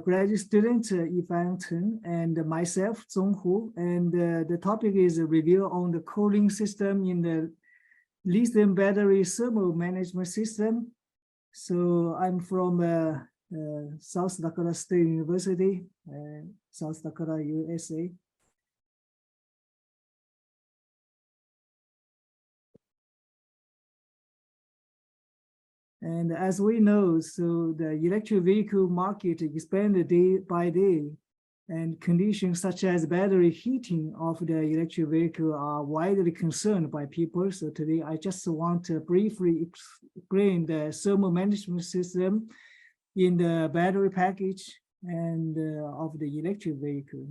graduate student Yifan Chen and myself, Zhong Hu, and the topic is a review on the cooling system in the lithium battery thermal management system. So I'm from South Dakota State University, South Dakota, USA. And as we know, so the electric vehicle market expanded day by day, and conditions such as battery heating of the electric vehicle are widely concerned by people. So today I just want to briefly explain the thermal management system in the battery package and of the electric vehicle.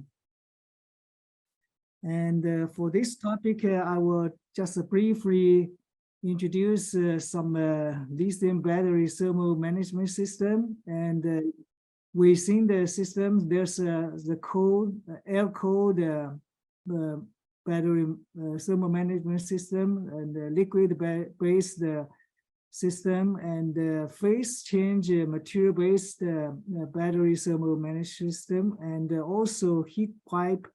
And for this topic, I will just briefly introduce some lithium battery thermal management system, and within the system there's the cold air-cooled battery thermal management system, and the liquid-based system, and phase change material-based battery thermal management system, and also heat pipe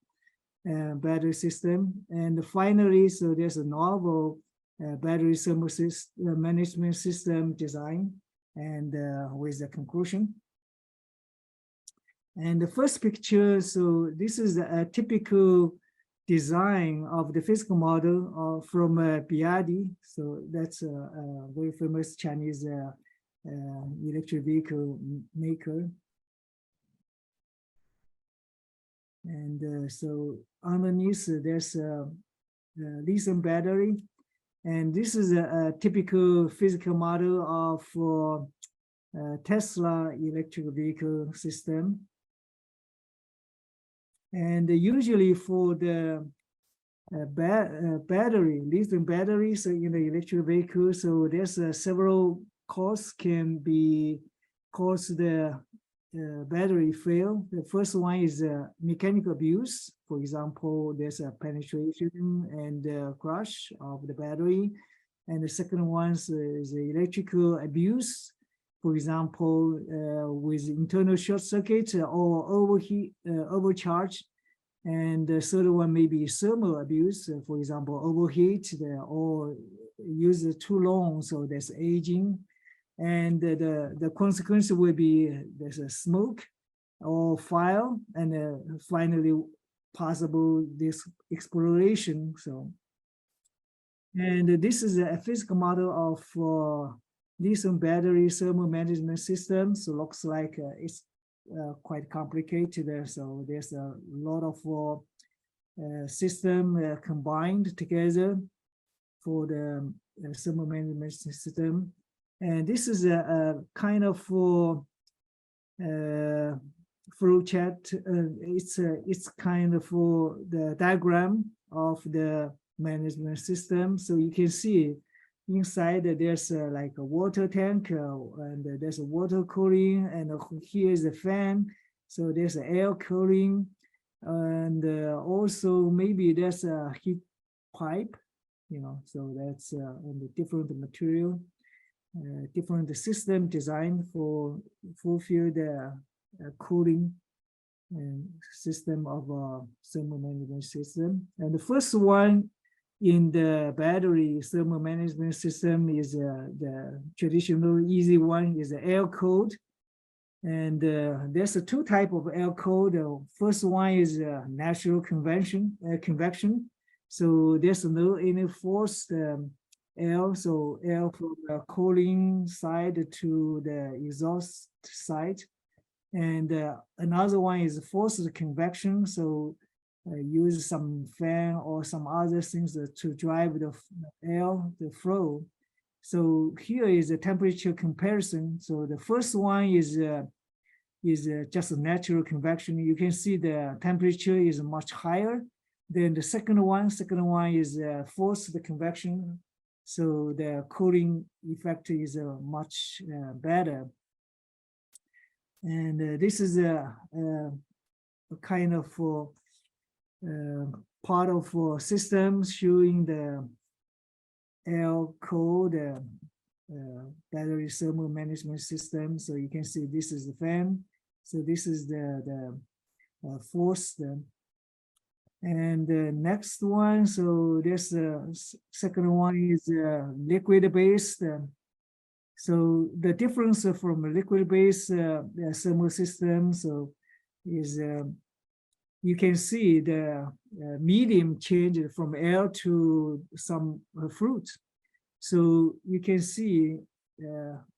battery system. And finally, so there's a novel battery thermal management system design, and with the conclusion. And the first picture, so this is a typical design of the physical model from Biadi. So that's a very famous Chinese electric vehicle maker. And so underneath there's a lithium battery. And this is a typical physical model of Tesla electric vehicle system. And usually for the battery, lithium batteries in the electric vehicle, so there's several causes can be cause the battery fail. The first one is mechanical abuse. For example, there's a penetration and crash of the battery. And the second one is electrical abuse. For example, with internal short circuit or overheat, overcharge. And the third one may be thermal abuse. For example, overheat or use it too long, so there's aging. And the consequence will be there's a smoke or fire, and finally possible this exploration. So, and this is a physical model of lithium battery thermal management system. So looks like it's quite complicated. So there's a lot of system combined together for the thermal management system. And this is a kind of flow chart. It's kind of for the diagram of the management system. So you can see inside there's like a water tank, and there's a water cooling, and here is a fan. So there's an air cooling, and also maybe there's a heat pipe, so that's on the different material. Different system designed for fulfill the cooling system of a thermal management system. And the first one in the battery thermal management system is the traditional easy one, is the air-cooled. And there's two types of air-cooled. The first one is natural convection. So there's no any forced air, so air from the cooling side to the exhaust side. And another one is forced convection, so use some fan or some other things to drive the air, the flow. So here is a temperature comparison. So the first one is just a natural convection. You can see the temperature is much higher than the second one. Second one is forced convection. So the cooling effect is much better. And this is a kind of part of system showing the air-cooled battery thermal management system. So you can see this is the fan, So this is the fourth. And the next one, so this second one is liquid-based. So the difference from a liquid-based thermal system, so is you can see the medium change from air to some fruit. So you can see,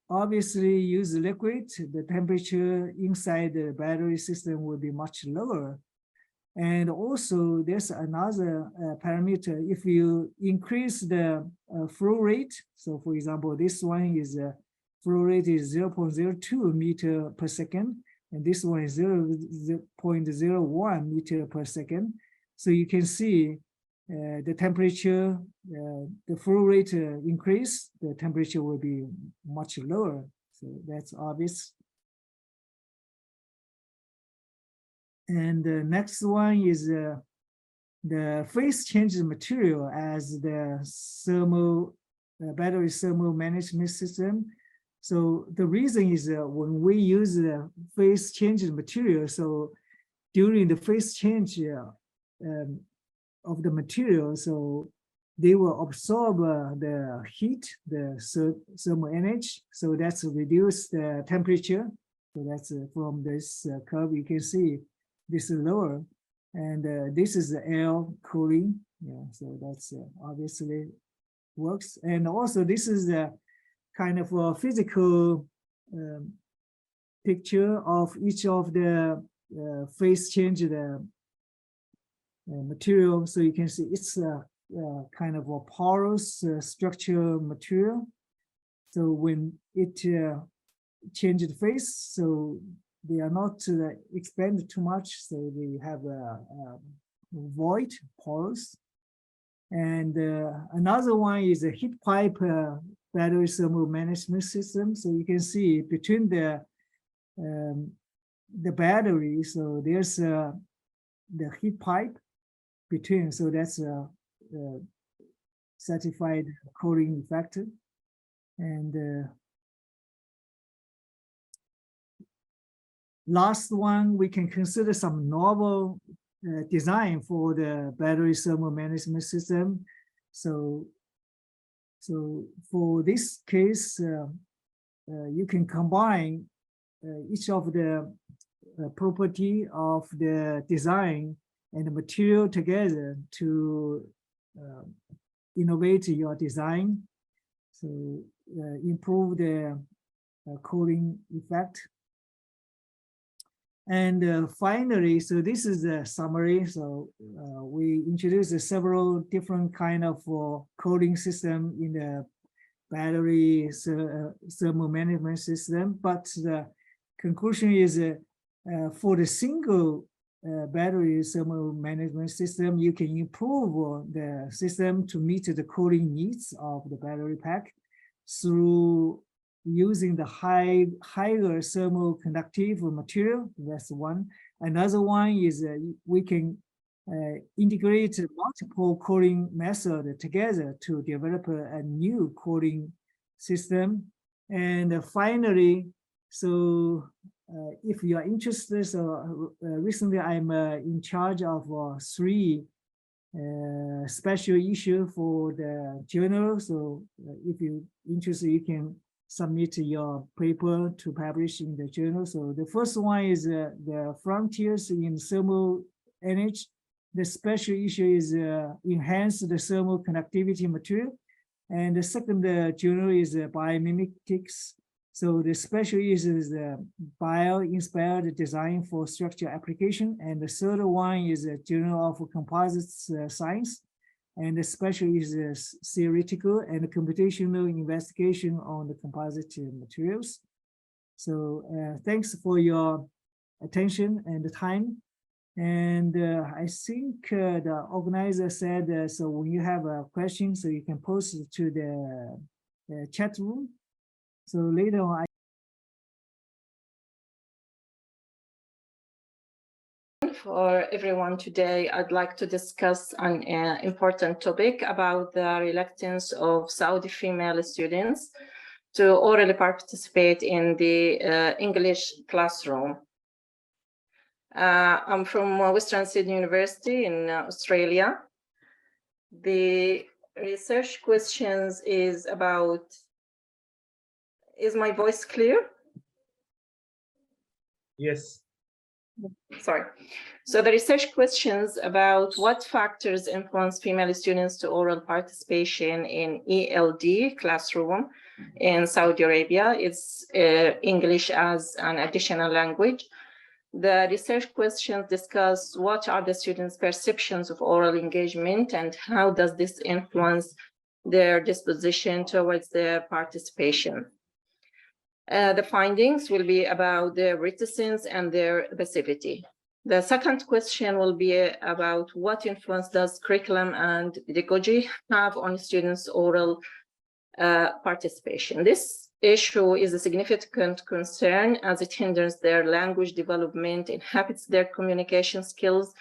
obviously, use liquid, the temperature inside the battery system will be much lower. And also, there's another parameter. If you increase the flow rate, so for example, this one is flow rate is 0.02 meter per second, and this one is 0.01 meter per second. So you can see the temperature, the flow rate increase, the temperature will be much lower. So that's obvious. And the next one is the phase change material as the thermal battery thermal management system. So the reason is when we use the phase change material, so during the phase change of the material, so they will absorb the heat, the thermal energy. So that's reduce the temperature. So that's from this curve you can see. This is lower, and this is the air cooling. Yeah, so that's obviously works. And also, this is the kind of a physical picture of each of the phase change the material. So you can see it's kind of a porous structure material. So when it changes phase, so they are not expanded too much, so they have a void, porous. And another one is a heat pipe battery thermal management system. So you can see between the battery, so there's the heat pipe between, so that's a certified cooling factor. And last one, we can consider some novel design for the battery thermal management system. So for this case, you can combine each of the property of the design and the material together to innovate your design. So improve the cooling effect. And finally, so this is the summary. So we introduced several different kind of cooling system in the battery thermal management system. But the conclusion is for the single battery thermal management system, you can improve the system to meet the cooling needs of the battery pack through using the higher thermal conductive material. That's one. Another one is we can integrate multiple cooling methods together to develop a new cooling system. And finally, so if you are interested, so recently I'm in charge of 3 special issues for the journal. So if you're interested, you can submit your paper to publish in the journal. So the first one is the frontiers in thermal energy. The special issue is enhance the thermal conductivity material. And the second journal is biomimetics. So the special issue is bio-inspired design for structure application. And the third one is a journal of composites science. And the special is theoretical and computational investigation on the composite materials. So thanks for your attention and the time. And I think the organizer said, so when you have a question, so you can post it to the chat room. So later on, for everyone today, I'd like to discuss an important topic about the reluctance of Saudi female students to orally participate in the English classroom. I'm from Western Sydney University in Australia. The research questions is about, is my voice clear? Yes. Sorry. So the research questions about what factors influence female students to oral participation in ELD classroom in Saudi Arabia. It's English as an additional language. The research questions discuss what are the students' perceptions of oral engagement and how does this influence their disposition towards their participation. The findings will be about their reticence and their passivity. The second question will be about what influence does curriculum and pedagogy have on students' oral participation. This issue is a significant concern as it hinders their language development, inhibits their communication skills,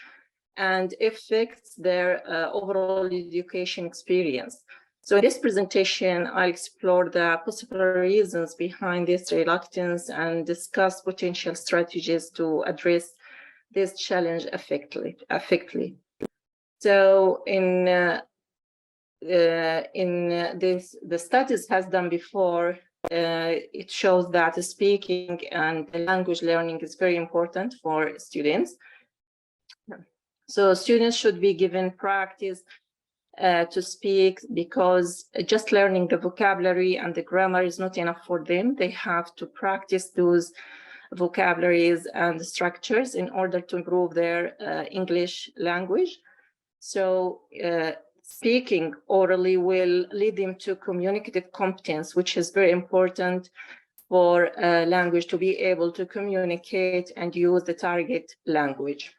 and affects their overall education experience. So in this presentation, I'll explore the possible reasons behind this reluctance and discuss potential strategies to address this challenge effectively. So the studies has done before, it shows that speaking and language learning is very important for students. So students should be given practice to speak, because just learning the vocabulary and the grammar is not enough for them. They have to practice those vocabularies and structures in order to improve their English language. So speaking orally will lead them to communicative competence, which is very important for language to be able to communicate and use the target language.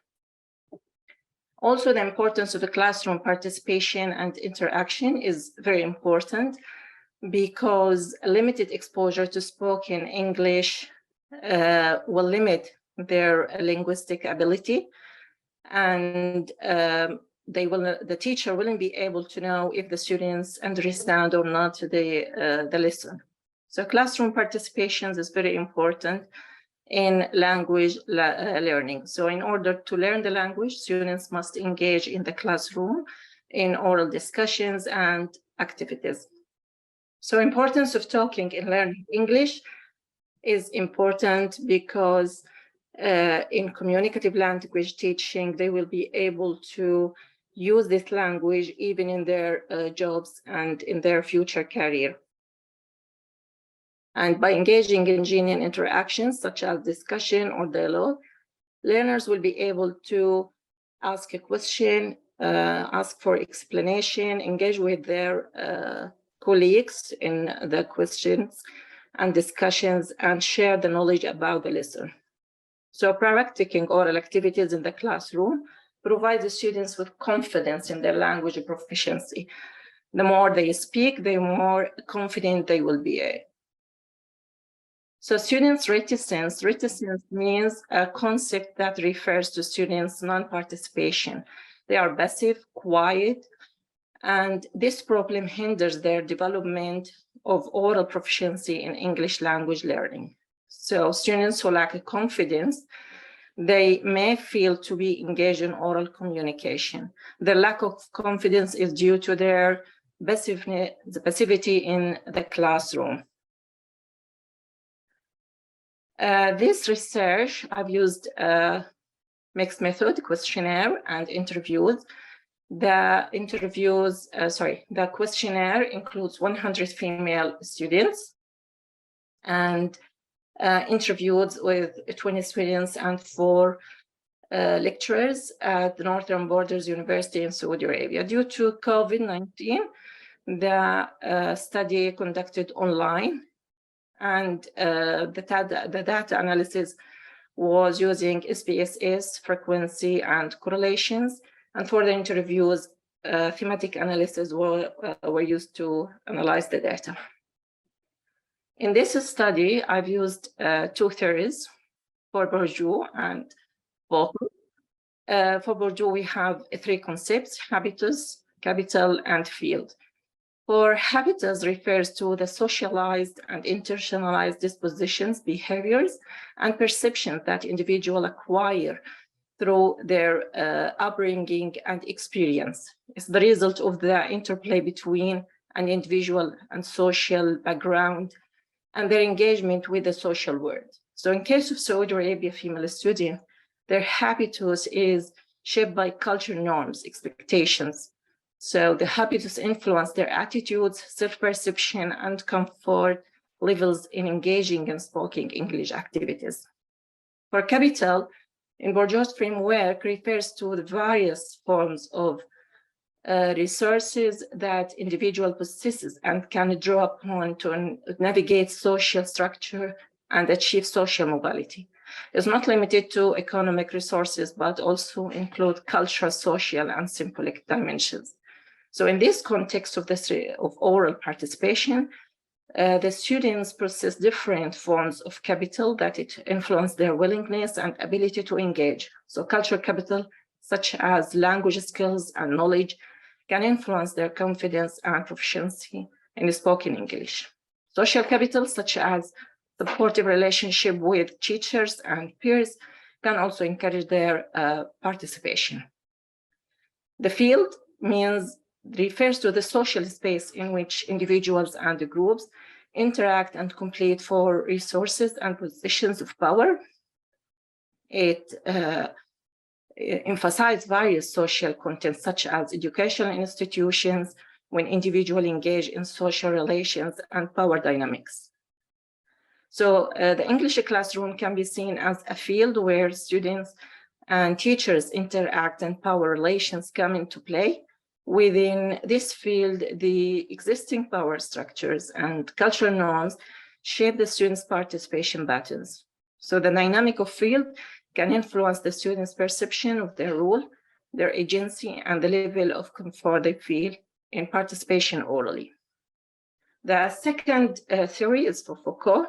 Also, the importance of the classroom participation and interaction is very important, because limited exposure to spoken English will limit their linguistic ability, and the teacher wouldn't be able to know if the students understand or not the lesson. So classroom participation is very important in language learning. So in order to learn the language, students must engage in the classroom in oral discussions and activities. So importance of talking and learning English is important because in communicative language teaching, they will be able to use this language even in their jobs and in their future career. And by engaging in genuine interactions, such as discussion or dialogue, learners will be able to ask a question, ask for explanation, engage with their colleagues in the questions and discussions, and share the knowledge about the lesson. So practicing oral activities in the classroom provides the students with confidence in their language proficiency. The more they speak, the more confident they will be. So students' reticence means a concept that refers to students' non-participation. They are passive, quiet, and this problem hinders their development of oral proficiency in English language learning. So students who lack confidence, they may fail to be engaged in oral communication. The lack of confidence is due to their passivity in the classroom. This research, I've used a mixed method questionnaire and interviews. The questionnaire includes 100 female students and interviewed with 20 students and 4 lecturers at the Northern Borders University in Saudi Arabia. Due to COVID-19, the study conducted online, and the data analysis was using SPSS, frequency, and correlations. And for the interviews, thematic analysis were used to analyze the data. In this study, I've used 2 theories for Bourdieu and Vocal. For Bourdieu, we have 3 concepts: habitus, capital, and field. For habitus refers to the socialized and internalized dispositions, behaviors, and perceptions that individuals acquire through their upbringing and experience. It's the result of the interplay between an individual and social background and their engagement with the social world. So in case of Saudi Arabia female students, their habitus is shaped by cultural norms, expectations. So the habitus influence their attitudes, self-perception, and comfort levels in engaging and speaking English activities. For capital, in Bourdieu's framework refers to the various forms of resources that individual possesses and can draw upon to navigate social structure and achieve social mobility. It's not limited to economic resources, but also include cultural, social, and symbolic dimensions. So in this context of oral participation, the students possess different forms of capital that it influence their willingness and ability to engage. So cultural capital, such as language skills and knowledge, can influence their confidence and proficiency in spoken English. Social capital, such as supportive relationship with teachers and peers, can also encourage their participation. The field refers to the social space in which individuals and the groups interact and compete for resources and positions of power. It emphasizes various social contents such as educational institutions when individuals engage in social relations and power dynamics. So the English classroom can be seen as a field where students and teachers interact and power relations come into play. Within this field, the existing power structures and cultural norms shape the students' participation patterns. So the dynamic of field can influence the students' perception of their role, their agency, and the level of comfort they feel in participation orally. The second theory is for Foucault,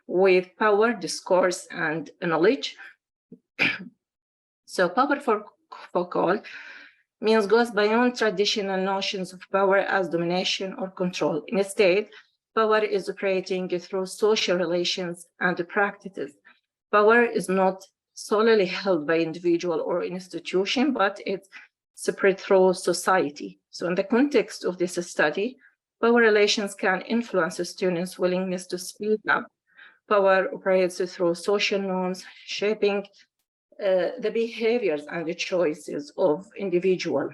with power, discourse, and knowledge. So power for Foucault goes beyond traditional notions of power as domination or control. Instead, power is operating through social relations and practices. Power is not solely held by individual or institution, but it's spread through society. So in the context of this study, power relations can influence a student's willingness to speak up. Power operates through social norms, shaping the behaviors and the choices of individual.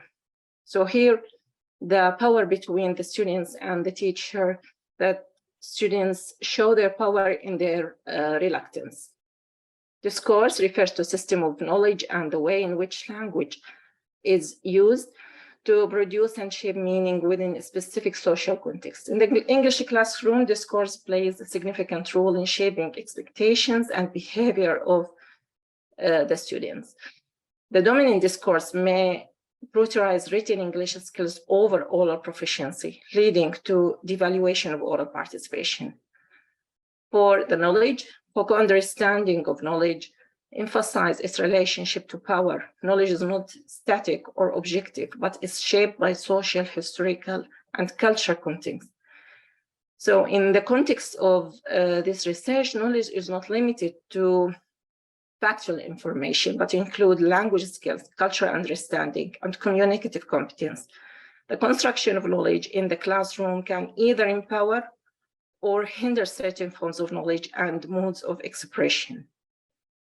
So here, the power between the students and the teacher, that students show their power in their reluctance. Discourse refers to a system of knowledge and the way in which language is used to produce and shape meaning within a specific social context. In the English classroom, discourse plays a significant role in shaping expectations and behavior of the students. The dominant discourse may prioritize written English skills over oral proficiency, leading to devaluation of oral participation. For the knowledge, Foucault understanding of knowledge emphasize its relationship to power. Knowledge is not static or objective, but is shaped by social, historical, and cultural context. So in the context of this research, knowledge is not limited to factual information, but include language skills, cultural understanding, and communicative competence. The construction of knowledge in the classroom can either empower or hinder certain forms of knowledge and modes of expression.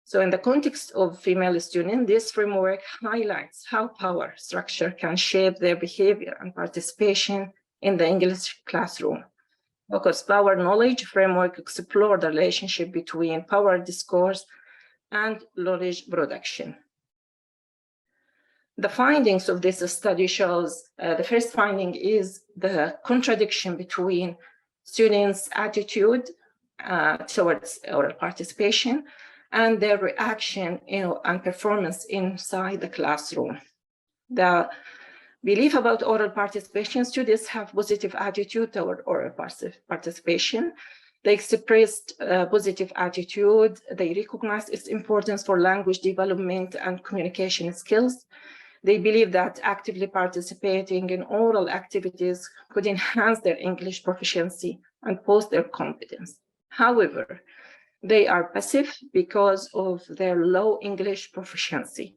So in the context of female students, this framework highlights how power structure can shape their behavior and participation in the English classroom. Because power knowledge framework explore the relationship between power discourse and knowledge production. The findings of this study shows, the first finding is the contradiction between students' attitude towards oral participation and their reaction and performance inside the classroom. The belief about oral participation, students have positive attitude toward oral participation. They expressed positive attitude. They recognize its importance for language development and communication skills. They believe that actively participating in oral activities could enhance their English proficiency and boost their competence. However, They are passive because of their low English proficiency.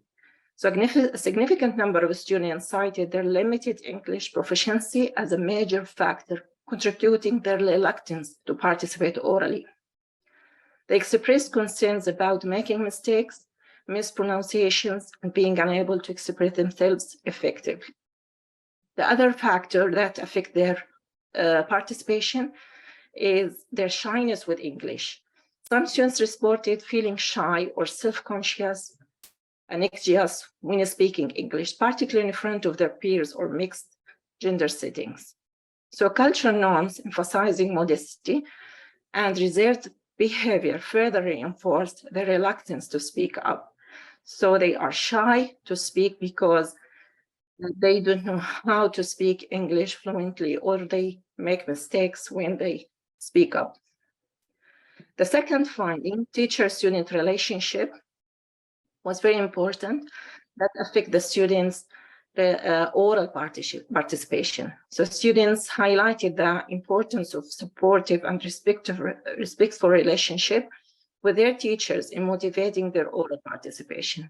So a significant number of students cited their limited English proficiency as a major factor contributing their reluctance to participate orally. They expressed concerns about making mistakes, mispronunciations, and being unable to express themselves effectively. The other factor that affects their participation is their shyness with English. Some students reported feeling shy or self-conscious and anxious when speaking English, particularly in front of their peers or mixed gender settings. So cultural norms emphasizing modesty and reserved behavior further reinforced their reluctance to speak up. So they are shy to speak because they don't know how to speak English fluently, or they make mistakes when they speak up. The second finding, teacher-student relationship, was very important, that affect the students' oral participation. So students highlighted the importance of supportive and respectful relationship with their teachers in motivating their oral participation.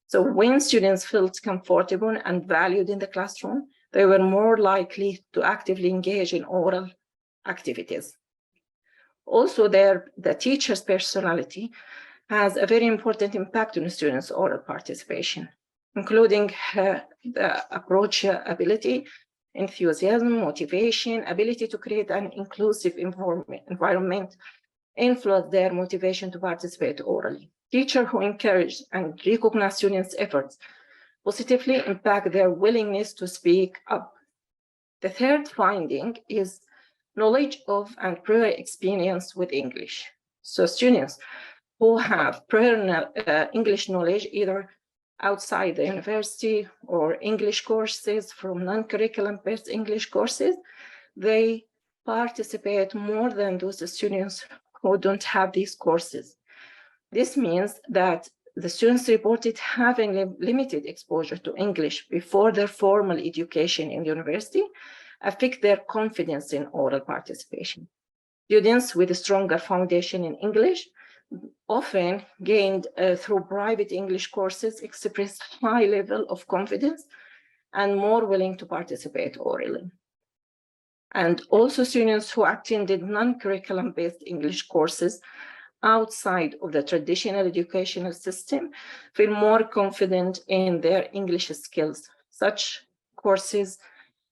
So when students felt comfortable and valued in the classroom, they were more likely to actively engage in oral activities. Also, the teacher's personality has a very important impact on students' oral participation, including the approachability, enthusiasm, motivation, ability to create an inclusive environment, influence their motivation to participate orally. Teachers who encourage and recognize students' efforts positively impact their willingness to speak up. The third finding is knowledge of and prior experience with English. So students who have prior English knowledge, either outside the university or English courses from non-curriculum-based English courses, they participate more than those students who don't have these courses. This means that the students reported having limited exposure to English before their formal education in the university affect their confidence in oral participation. Students with a stronger foundation in English often gained through private English courses express high level of confidence and more willing to participate orally. And also students who attended non-curriculum-based English courses outside of the traditional educational system feel more confident in their English skills. Such courses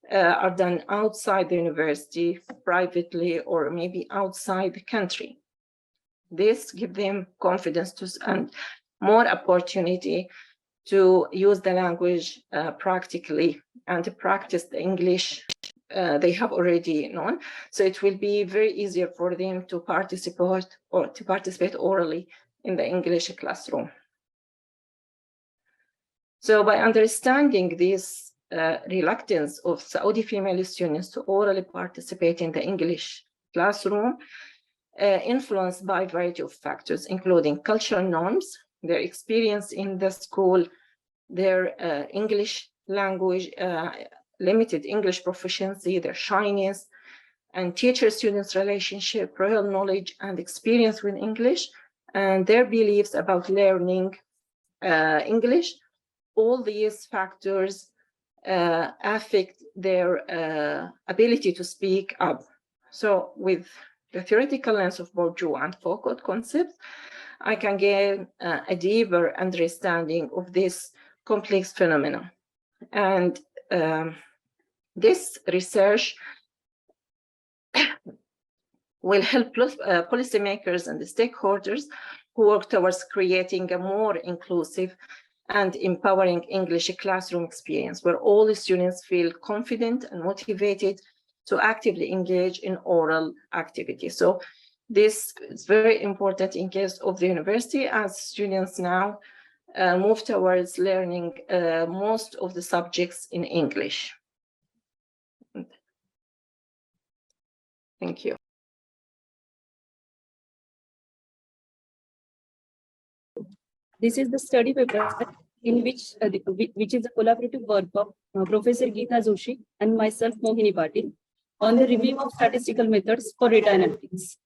are done outside the university, privately, or maybe outside the country. This gives them confidence and more opportunity to use the language practically and to practice the English they have already known. So it will be very easier for them to participate orally in the English classroom. So by understanding this reluctance of Saudi female students to orally participate in the English classroom, influenced by a variety of factors, including cultural norms, their experience in the school, their English language, limited English proficiency, their shyness, and teacher-students relationship, prior knowledge and experience with English, and their beliefs about learning English. All these factors affect their ability to speak up. So with the theoretical lens of Bourdieu and Foucault concepts, I can gain a deeper understanding of this complex phenomenon. And this research will help policymakers and the stakeholders who work towards creating a more inclusive and empowering English classroom experience where all the students feel confident and motivated to actively engage in oral activities. So this is very important in case of the university, as students now move towards learning most of the subjects in English. Thank you. This is the study paper in which is a collaborative work of Professor Geeta Joshi and myself, Mohini Patil, on the review of statistical methods for data analytics.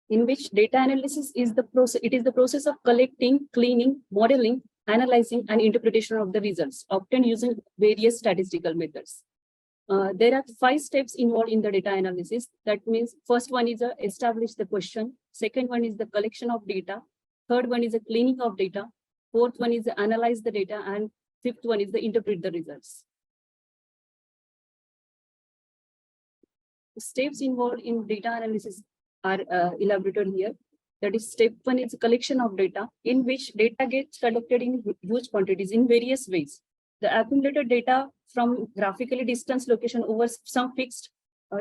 in which data analysis is the process. It is the process of collecting, cleaning, modeling, analyzing, and interpretation of the results, often using various statistical methods. There are 5 steps involved in the data analysis. That means first one is establish the question. Second one is the collection of data. Third one is the cleaning of data. Fourth one is the analyze the data. And fifth one is the interpret the results. The steps involved in data analysis are elaborated here. That is, step 1 is collection of data, in which data gets collected in huge quantities in various ways. The accumulated data from graphically distant location over some fixed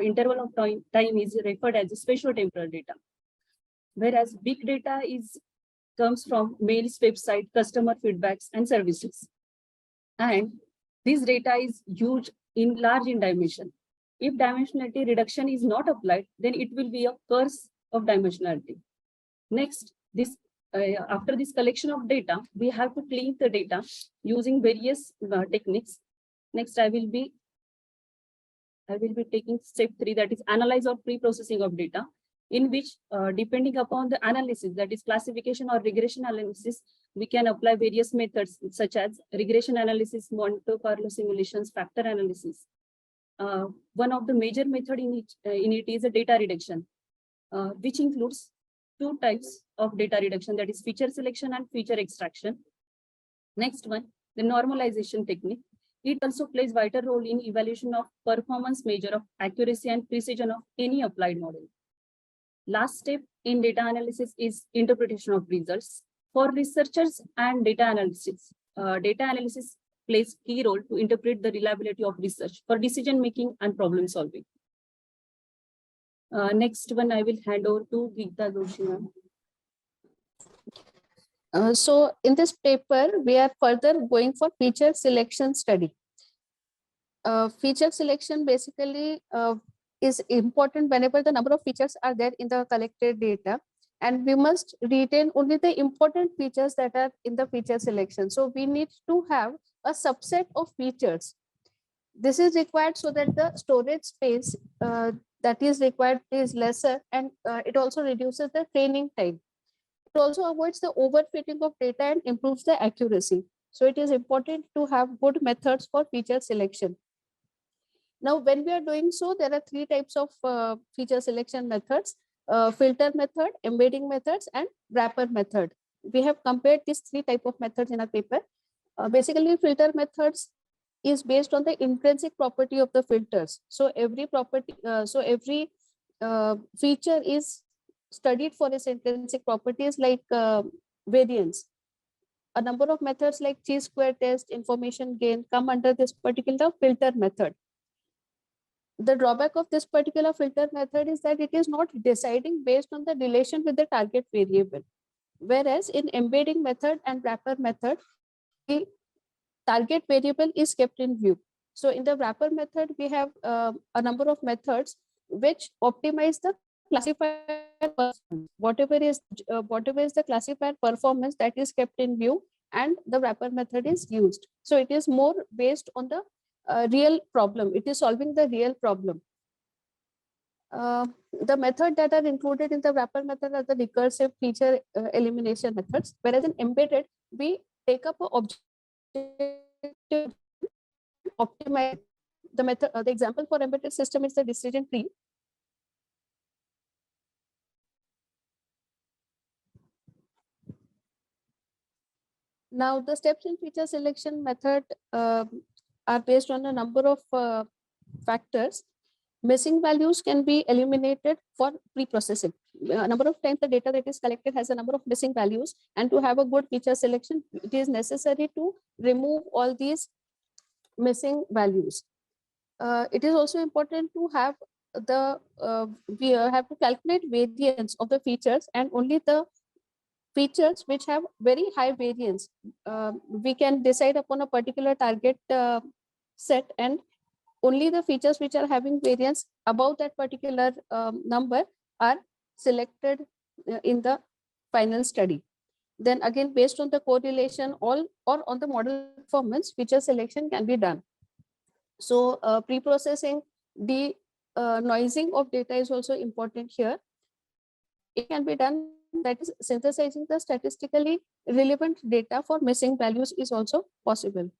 interval of time is referred as spatio-temporal data. Whereas big data comes from mails, website, customer feedbacks, and services. And this data is huge in large in dimension. If dimensionality reduction is not applied, then it will be a curse of dimensionality. Next, after this collection of data, we have to clean the data using various techniques. Next, I will be taking step 3, that is analyze or pre-processing of data, in which depending upon the analysis, that is classification or regression analysis, we can apply various methods such as regression analysis, Monte Carlo simulations, factor analysis. One of the major method in it is a data reduction, which includes 2 types of data reduction, that is feature selection and feature extraction. Next one, the normalization technique. It also plays vital role in evaluation of performance measure of accuracy and precision of any applied model. Last step in data analysis is interpretation of results. For researchers and data analysis plays key role to interpret the reliability of research for decision making and problem solving. Next one, I will hand over to Geeta Joshi. So in this paper, we are further going for feature selection study. Feature selection basically is important whenever the number of features are there in the collected data, and we must retain only the important features that are in the feature selection. So we need to have a subset of features. This is required so that the storage space that is required is lesser, and it also reduces the training time. It also avoids the overfitting of data and improves the accuracy. So it is important to have good methods for feature selection. Now, when we are doing so, there are 3 types of feature selection methods: filter method, embedding methods, and wrapper method. We have compared these 3 types of methods in our paper. Basically, filter methods is based on the intrinsic property of the filters. So every feature is studied for its intrinsic properties, like variance. A number of methods like chi-square test, information gain come under this particular filter method. The drawback of this particular filter method is that it is not deciding based on the relation with the target variable. Whereas in embedding method and wrapper method, the target variable is kept in view. So in the wrapper method, we have a number of methods which optimize the classifier performance. Whatever is the classifier performance, that is kept in view, and the wrapper method is used. So it is more based on the real problem. It is solving the real problem. The method that are included in the wrapper method are the recursive feature elimination methods, whereas in embedded, we take up an objective optimize the method. The example for embedded system is the decision tree. Now, the steps in feature selection method are based on a number of factors. Missing values can be eliminated for pre-processing. A number of times the data that is collected has a number of missing values, and to have a good feature selection, it is necessary to remove all these missing values. It is also important to have we have to calculate variance of the features, and only the features which have very high variance, we can decide upon a particular target set, and only the features which are having variance above that particular number are selected in the final study. Then again, based on the correlation or on the model performance, feature selection can be done. So pre-processing, the noising of data is also important here. it can be done, that is synthesizing the statistically relevant data for missing values is also possible.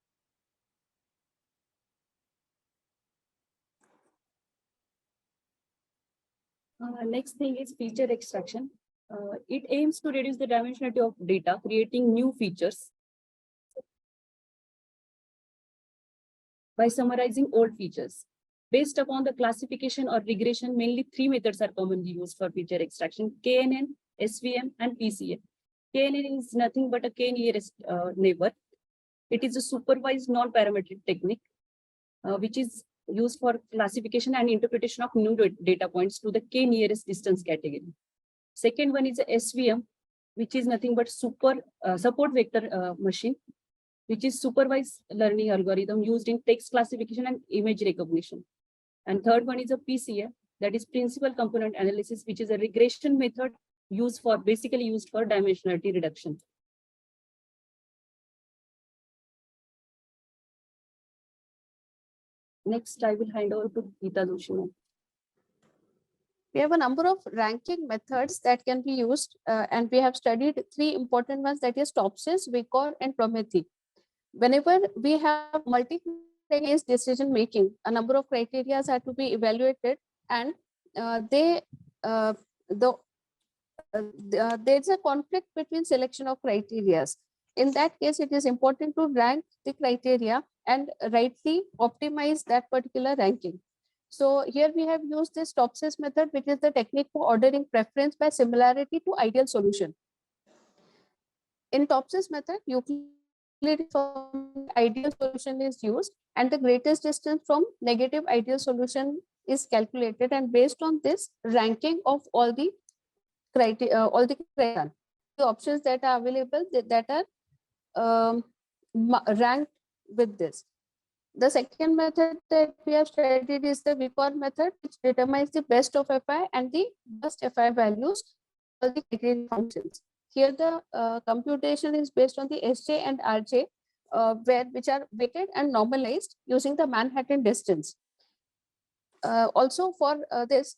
Next thing is feature extraction. It aims to reduce the dimensionality of data, creating new features by summarizing old features. Based upon the classification or regression, mainly three methods are commonly used for feature extraction: KNN, SVM, and PCA. KNN is nothing but a k-nearest neighbor. It is a supervised non-parametric technique, which is used for classification and interpretation of new data points to the k-nearest distance category. Second one is a SVM, which is nothing but support vector machine, which is supervised learning algorithm used in text classification and image recognition. And third one is a PCA, that is principal component analysis, which is a regression method basically used for dimensionality reduction. Next, I will hand over to Geeta Joshi. We have a number of ranking methods that can be used, and we have studied three important ones, that is TOPSIS, VCOR, and Prometheus. Whenever we have multi-case decision making, a number of criteria are to be evaluated, and there's a conflict between selection of criteria. In that case, it is important to rank the criteria and rightly optimize that particular ranking. So here we have used this TOPSIS method, which is the technique for ordering preference by similarity to ideal solution. In TOPSIS method, Euclid from ideal solution is used, and the greatest distance from negative ideal solution is calculated, and based on this, ranking of all the criteria, the options that are available that are ranked with this. The second method that we have studied is the VCOR method, which determines the best of FI and the worst FI values for the criteria functions. Here the computation is based on the SJ and RJ, which are weighted and normalized using the Manhattan distance. Also for this,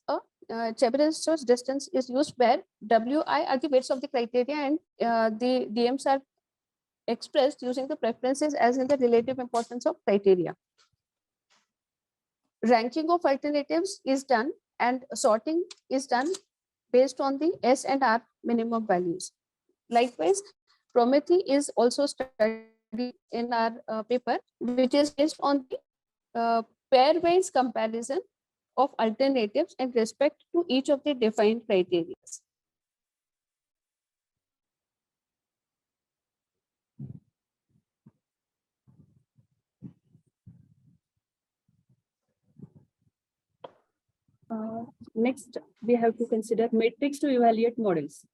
Chebyshev distance is used, where WI are the weights of the criteria, and the DMs are expressed using the preferences as in the relative importance of criteria. Ranking of alternatives is done, and sorting is done based on the S and R minimum values. Likewise, Prometheus is also studied in our paper, which is based on the pairwise comparison of alternatives in respect to each of the defined criteria. Next, we have to consider metrics to evaluate models.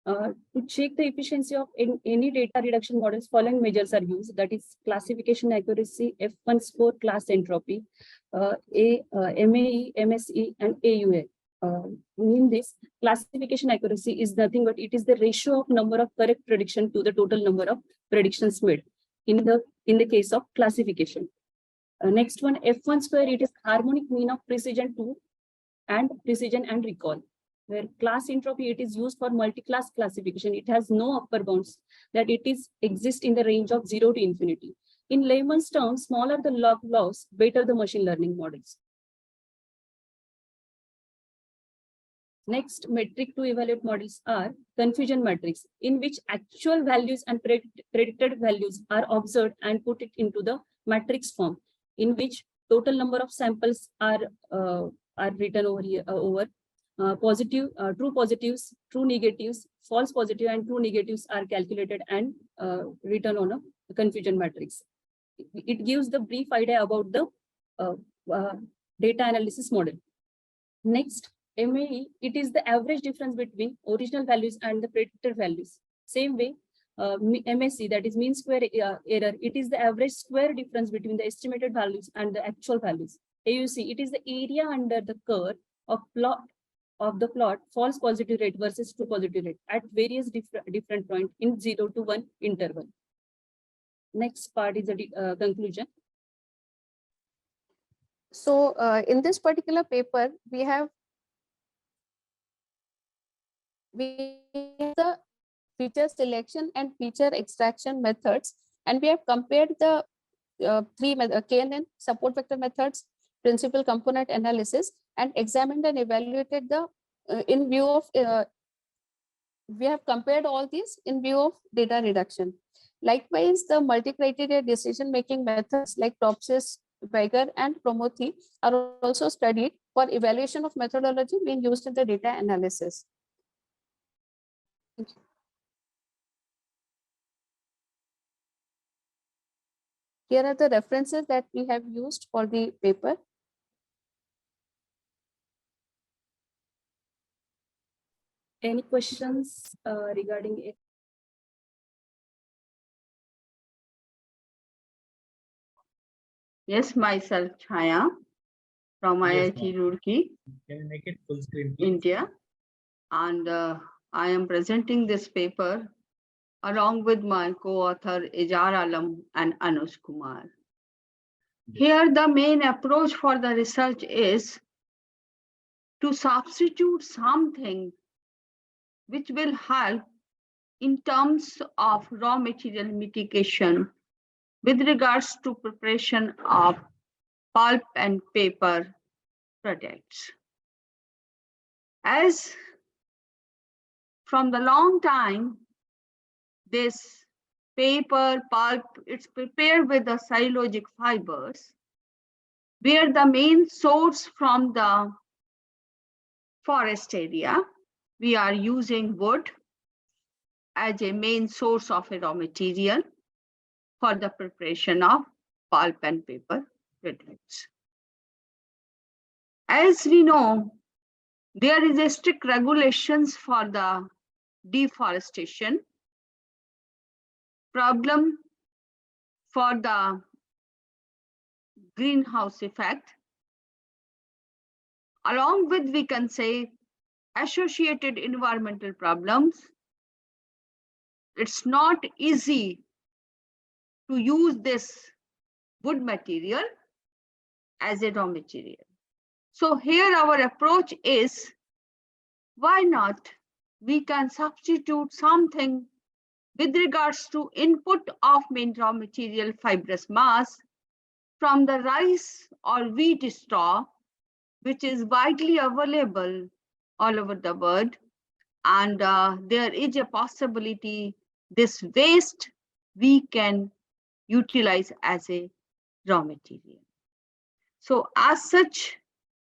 To check the efficiency of any data reduction models, following measures are used, that is classification accuracy, F1 score, class entropy, MAE, MSE, and AUA. In this, classification accuracy is nothing but it is the ratio of number of correct prediction to the total number of predictions made in the case of classification. Next one, F1 square, it is harmonic mean of precision and recall. Where class entropy, it is used for multi-class classification. It has no upper bounds, that it exists in the range of 0 to infinity. In layman's terms, smaller the log loss, better the machine learning models. Next metric to evaluate models are confusion matrix, in which actual values and predicted values are observed and put it into the matrix form, in which total number of samples are written over here, true positives, true negatives, false positive, and true negatives are calculated and written on a confusion matrix. It gives the brief idea about the data analysis model. Next, MAE, it is the average difference between original values and the predicted values. Same way, MSE, that is mean square error, it is the average square difference between the estimated values and the actual values. AUC, it is the area under the curve of the plot, false positive rate versus true positive rate at various different points in 0 to 1 interval. Next part is the conclusion. So in this particular paper, we have we have the feature selection and feature extraction methods, and we have compared the three KNN support vector methods, principal component analysis, and examined and evaluated the in view of we have compared all these in view of data reduction. Likewise, the multi-criteria decision-making methods like Topsys, Weiger, and Promothi are also studied for evaluation of methodology being used in the data analysis. Here are the references that we have used for the paper. Any questions regarding it? Yes, myself, Chaya, from Yes, IIT Roorkee, Can you make it full screen, please? India. And I am presenting this paper along with my co-author Ejar Alam and Anuj Kumar. Here, the main approach for the research is to substitute something which will help in terms of raw material mitigation with regards to preparation of pulp and paper products. As from the long time, this paper, pulp, it's prepared with the cellulosic fibers, where the main source from the forest area, we are using wood as a main source of a raw material for the preparation of pulp and paper products. As we know, there is a strict regulations for the deforestation, problem for the greenhouse effect, along with, we can say, associated environmental problems. It's not easy to use this wood material as a raw material. So here our approach is, why not we can substitute something with regards to input of main raw material fibrous mass from the rice or wheat straw, which is widely available all over the world. And there is a possibility this waste we can utilize as a raw material. So as such,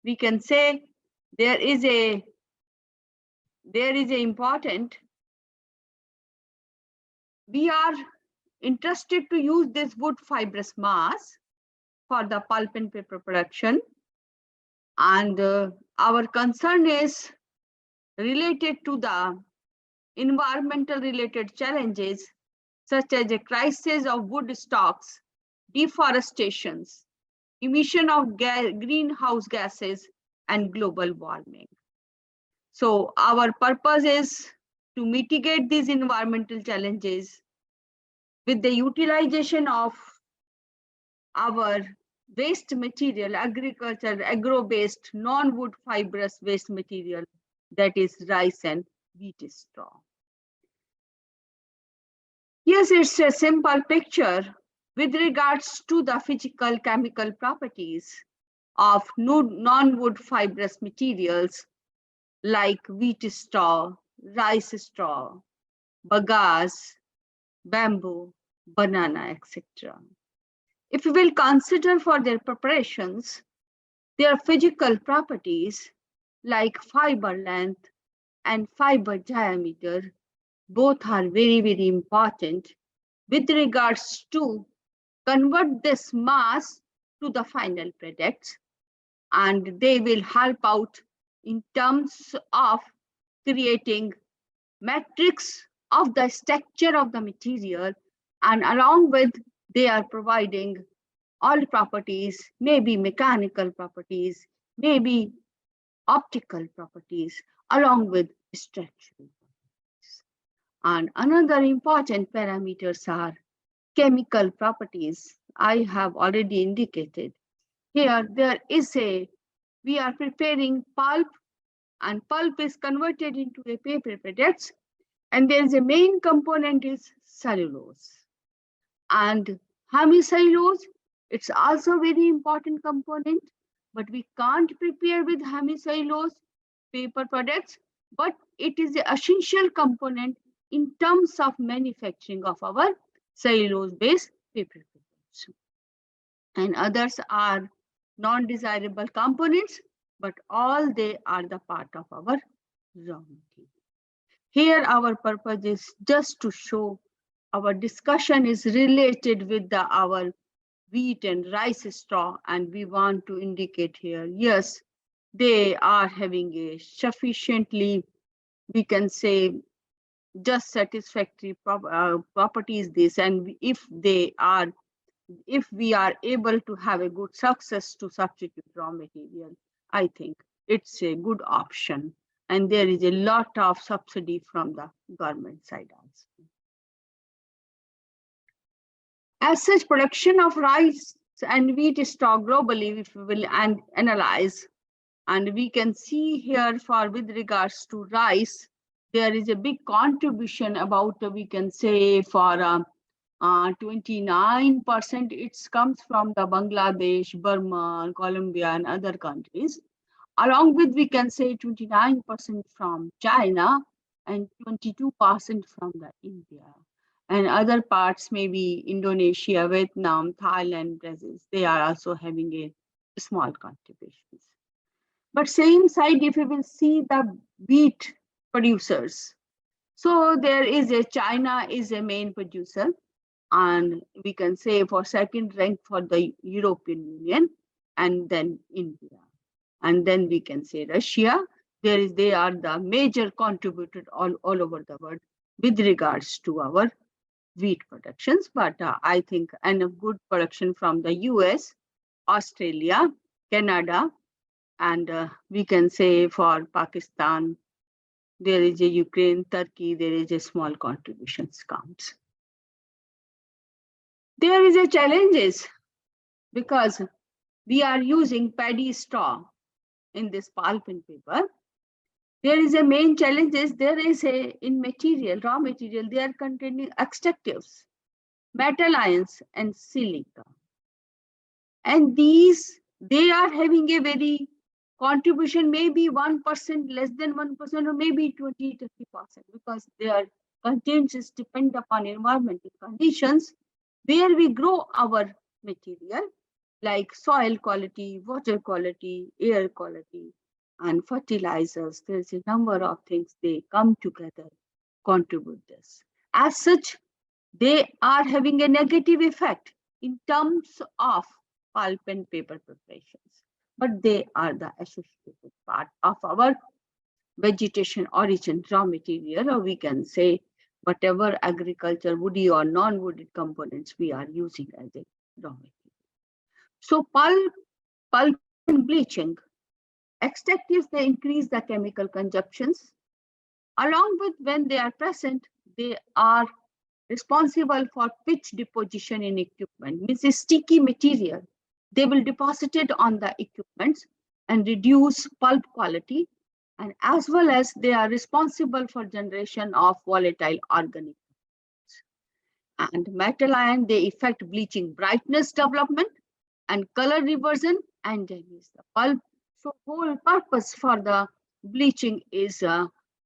we can say there is a important, we are interested to use this wood fibrous mass for the pulp and paper production. And our concern is related to the environmental related challenges, such as a crisis of wood stocks, deforestations, emission of greenhouse gases, and global warming. So our purpose is to mitigate these environmental challenges with the utilization of our waste material, agriculture, agro-based, non-wood fibrous waste material, that is rice and wheat straw. Yes, it's a simple picture with regards to the physical chemical properties of non-wood fibrous materials like wheat straw, rice straw, bagasse, bamboo, banana, etc. If we will consider for their preparations, their physical properties like fiber length and fiber diameter, both are very, very important with regards to convert this mass to the final products, and they will help out in terms of creating matrix of the structure of the material, and along with they are providing all properties, maybe mechanical properties, maybe optical properties, along with structural properties. And another important parameters are chemical properties. I have already indicated. Here, we are preparing pulp and pulp is converted into a paper products. And there is a main component is cellulose. And hemicellulose, it's also a very important component, but we can't prepare with hemicellulose paper products, but it is an essential component in terms of manufacturing of our cellulose-based paper products. And others are non-desirable components, but all they are the part of our raw material. Here our purpose is just to show our discussion is related with our wheat and rice straw, and we want to indicate here, yes, they are having a sufficiently, we can say, just satisfactory properties this, and if we are able to have a good success to substitute raw material, I think it's a good option. And there is a lot of subsidy from the government side also. As such, production of rice and wheat straw globally, if we will analyze, and we can see here with regards to rice, there is a big contribution about, we can say, for 29%, it comes from the Bangladesh, Burma, Colombia, and other countries. Along with, we can say, 29% from China and 22% from the India. And other parts, maybe Indonesia, Vietnam, Thailand, Brazil, they are also having a small contributions. But same side, if we will see the wheat producers. So there is China is a main producer, and we can say for second rank for the European Union, and then India. And then we can say Russia, they are the major contributor all over the world with regards to our wheat productions. But I think, and a good production from the US, Australia, Canada, and we can say for Pakistan, there is a Ukraine, Turkey, there is a small contributions counts. There is a challenges because we are using paddy straw in this pulp and paper. There is a main challenge is there is in material, raw material, they are containing extractives, metal ions and silica. And they are having a very contribution, maybe 1%, less than 1%, or maybe 20-30%, because their contents is depend upon environmental conditions where we grow our material, like soil quality, water quality, air quality, and fertilizers. There's a number of things they come together, contribute this. As such, they are having a negative effect in terms of pulp and paper preparations, but they are the associated part of our vegetation origin raw material, or we can say whatever agriculture, woody or non-woody components we are using as a raw material. So pulp and bleaching, extractives, they increase the chemical consumptions. Along with when they are present, they are responsible for pitch deposition in equipment, means a sticky material. They will deposit it on the equipments and reduce pulp quality, and as well as they are responsible for generation of volatile organic compounds. And metal ion, they affect bleaching brightness development and color reversion and damage the pulp. So whole purpose for the bleaching is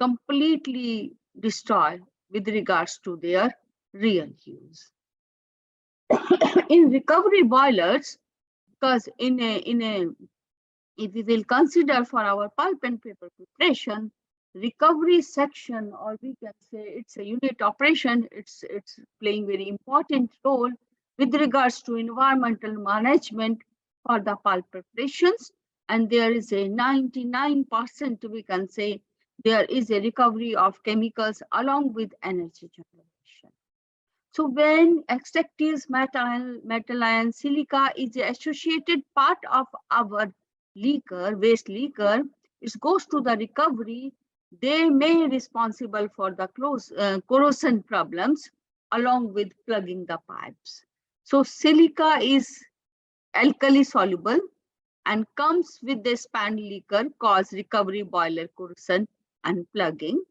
completely destroyed with regards to their real use. In recovery boilers, because if we will consider for our pulp and paper preparation, recovery section, or we can say it's a unit operation, it's playing very important role with regards to environmental management for the pulp preparations. And there is a 99%, we can say, there is a recovery of chemicals along with energy generation. So when extractives, metal ion, silica is an associated part of our liquor, waste liquor, it goes to the recovery, they may be responsible for the corrosion problems along with plugging the pipes. So silica is alkali soluble, and comes with the span leaker, cause recovery boiler corrosion and plugging,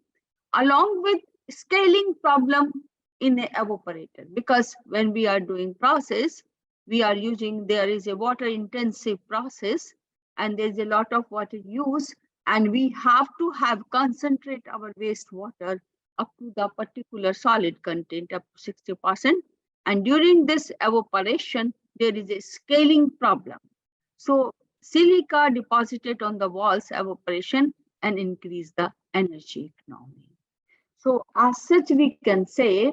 along with scaling problem in the evaporator, because when we are doing process, we are using, there is a water intensive process and there's a lot of water use, and we have to have concentrate our wastewater up to the particular solid content up to 60%. And during this evaporation, there is a scaling problem. So silica deposited on the walls evaporation and increase the energy economy. So as such, we can say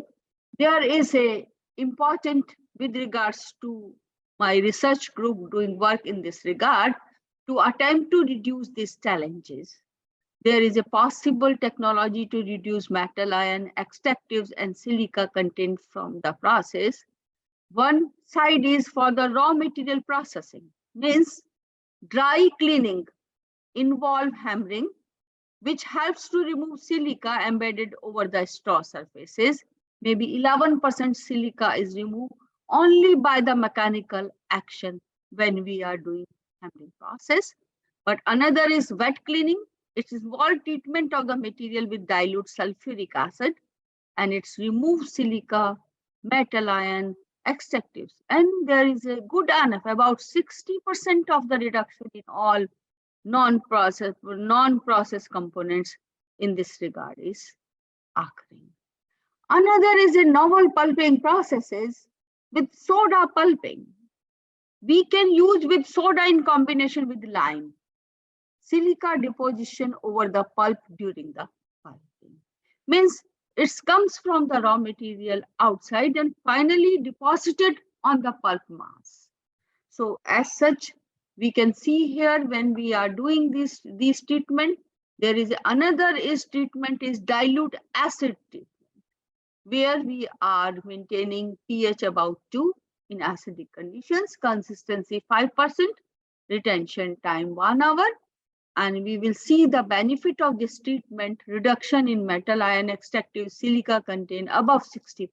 there is a important with regards to my research group doing work in this regard to attempt to reduce these challenges. There is a possible technology to reduce metal ion extractives and silica content from the process. One side is for the raw material processing, means dry cleaning involve hammering, which helps to remove silica embedded over the straw surfaces. Maybe 11% silica is removed only by the mechanical action when we are doing hammering process. But another is wet cleaning. It involves treatment of the material with dilute sulfuric acid, and it's remove silica, metal ion, extractives. And there is a good enough, about 60% of the reduction in all non-process components in this regard is occurring. Another is a novel pulping processes with soda pulping. We can use with soda in combination with lime. Silica deposition over the pulp during the pulping. Means it comes from the raw material outside and finally deposited on the pulp mass. So as such, we can see here when we are doing this treatment, there is another treatment is dilute acid treatment, where we are maintaining pH about 2 in acidic conditions, consistency 5%, retention time 1 hour. And we will see the benefit of this treatment, reduction in metal ion extractive silica content above 60%.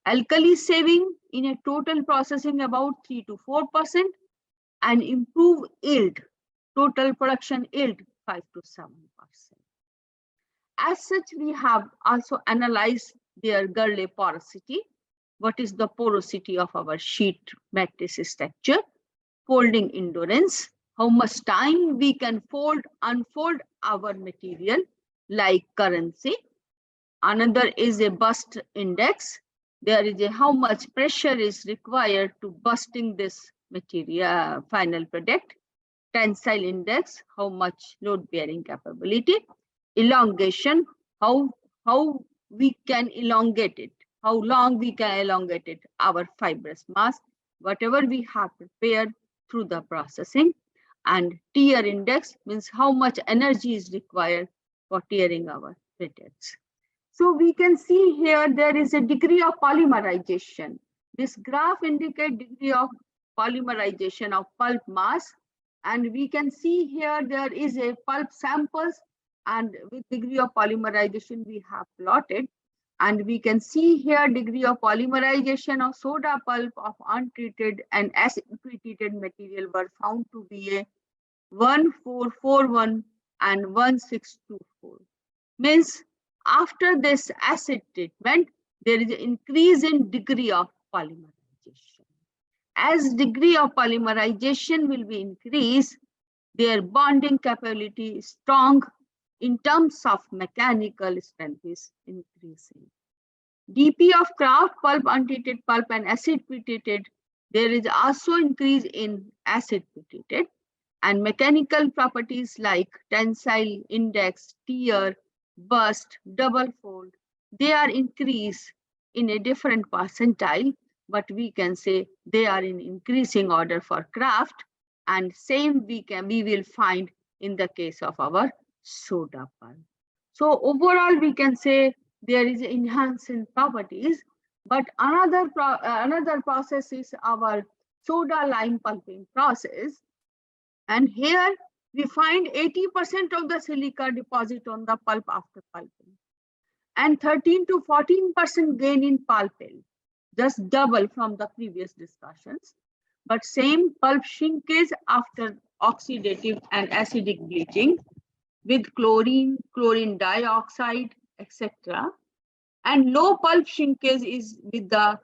Alkali saving in a total processing about 3 to 4%, and improve yield, total production yield 5 to 7%. As such, we have also analyzed their Gurley porosity. What is the porosity of our sheet matrix structure? Folding endurance, how much time we can unfold our material like currency. Another is a burst index. There is a how much pressure is required to bursting this material final product. Tensile index, how much load bearing capability. Elongation, how we can elongate it, how long we can elongate it, our fibrous mass, whatever we have prepared through the processing. And tear index means how much energy is required for tearing our products. So we can see here there is a degree of polymerization. This graph indicates degree of polymerization of pulp mass, and we can see here there is a pulp samples, and with degree of polymerization we have plotted, and we can see here degree of polymerization of soda pulp of untreated and acid pretreated material were found to be a 1441 and 1624. Means after this acid treatment, there is an increase in degree of polymerization. As degree of polymerization will be increased, their bonding capability is strong in terms of mechanical strength is increasing. DP of kraft pulp, untreated pulp and acid pretreated, there is also increase in acid pretreated, and mechanical properties like tensile index, tear, burst, double fold, they are increased in a different percentile, but we can say they are in increasing order for kraft, and same we will find in the case of our soda pulp. So overall we can say there is enhanced in properties, but another process is our soda lime pulping process. And here we find 80% of the silica deposit on the pulp after pulping, and 13 to 14% gain in pulp yield, just double from the previous discussions. but same pulp shrinkage after oxidative and acidic bleaching with chlorine, chlorine dioxide, etc. And low pulp shrinkage is with the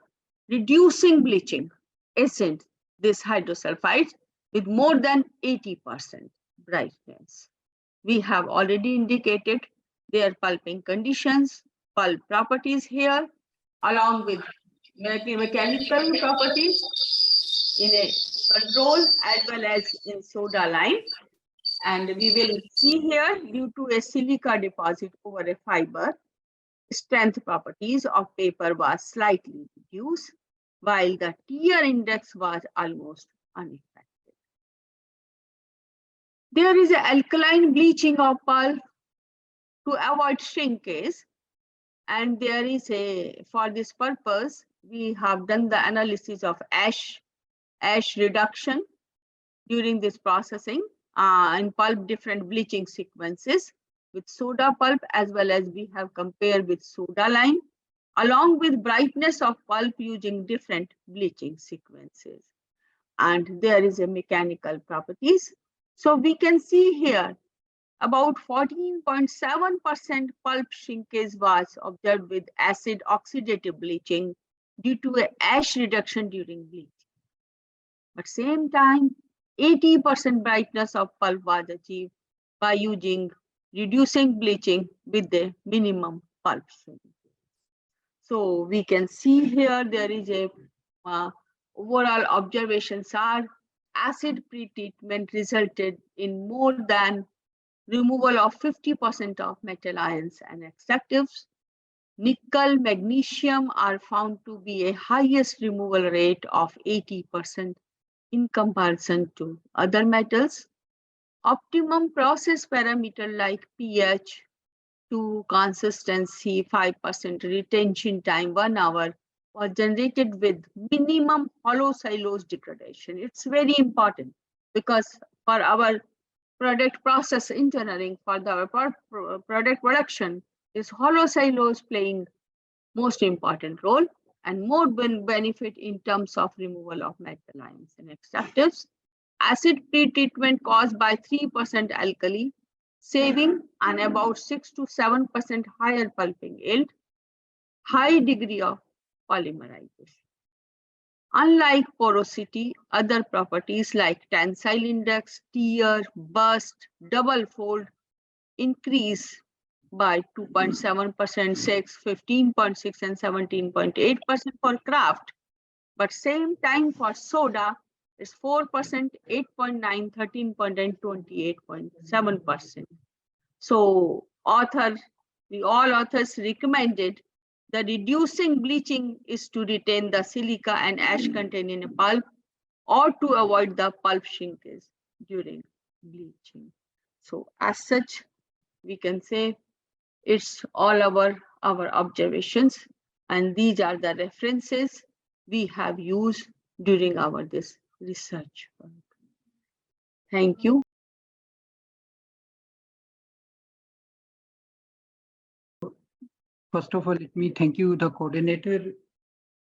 reducing bleaching agent, this hydrosulfides, with more than 80% brightness. We have already indicated their pulping conditions, pulp properties here, along with mechanical properties in a control as well as in soda lime. And we will see here, due to a silica deposit over a fiber, strength properties of paper was slightly reduced, while the tear index was almost unaffected. There is an alkaline bleaching of pulp to avoid shrinkage, and there is a, for this purpose, we have done the analysis of ash reduction during this processing in pulp different bleaching sequences with soda pulp, as well as we have compared with soda lime, along with brightness of pulp using different bleaching sequences. And there is a mechanical properties. So we can see here about 14.7% pulp shrinkage was observed with acid oxidative bleaching due to an ash reduction during bleaching. At same time, 80% brightness of pulp was achieved by using reducing bleaching with the minimum pulp shrinkage. So we can see here there is a overall observations are acid pretreatment resulted in more than removal of 50% of metal ions and extractives. Nickel, magnesium are found to be a highest removal rate of 80% in comparison to other metals. Optimum process parameter like pH, 2 consistency, 5% retention time, 1 hour was generated with minimum hollow cellulose degradation. It's very important because for our product process engineering, for the product production, is hollow cellulose playing most important role and more benefit in terms of removal of metal ions and extractives. Acid pretreatment caused by 3% alkali, saving and about 6 to 7% higher pulping yield, high degree of polymerization. Unlike porosity, other properties like tensile index, tear, burst, double fold increase by 2.7%, 6, 15.6, and 17.8% for kraft. But same time for soda is 4%, 8.9, 13.9, 28.7%. So all authors recommended the reducing bleaching is to retain the silica and ash contained in a pulp or to avoid the pulp shrinkage during bleaching. So as such, we can say it's all our observations, and these are the references we have used during this research work. Thank you. First of all, let me thank you, the coordinator,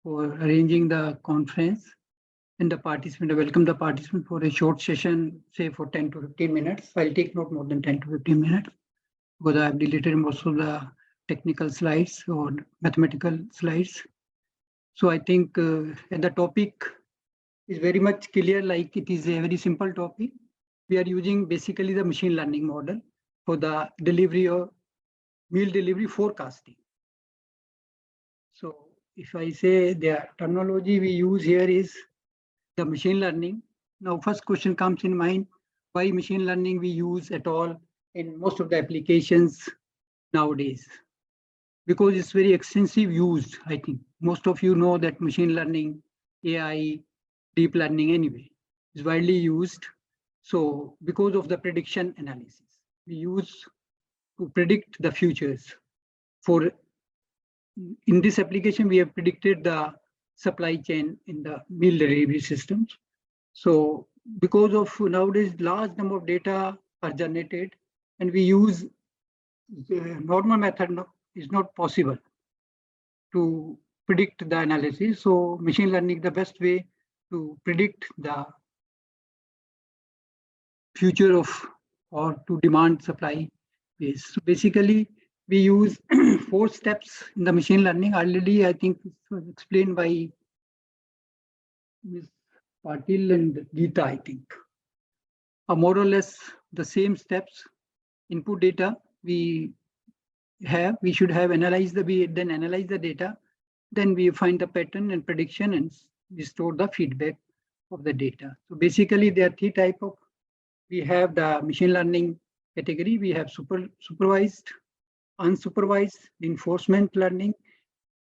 for arranging the conference and the participant. I welcome the participant for a short session, say for 10 to 15 minutes. I'll take not more than 10 to 15 minutes because I have deleted most of the technical slides or mathematical slides. So I think the topic is very much clear, like it is a very simple topic. We are using basically the machine learning model for the delivery of meal delivery forecasting. So if I say the terminology we use here is the machine learning. Now, first question comes in mind, why machine learning we use at all in most of the applications nowadays? Because it's very extensive used, I think. Most of you know that machine learning, AI, deep learning anyway, is widely used. So because of the prediction analysis, we use to predict the futures. In this application, we have predicted the supply chain in the meal delivery systems. So because of nowadays large number of data are generated and we use the normal method is not possible to predict the analysis. So machine learning, the best way to predict the future of or to demand supply base. So basically, we use 4 steps in the machine learning. Already, I think it was explained by Ms. Patil and Geeta, I think. More or less the same steps. Input data we should have analyzed then analyze the data. Then we find the pattern and prediction and we store the feedback of the data. So basically, there are 3 types of. We have the machine learning category. We have supervised, unsupervised, reinforcement learning.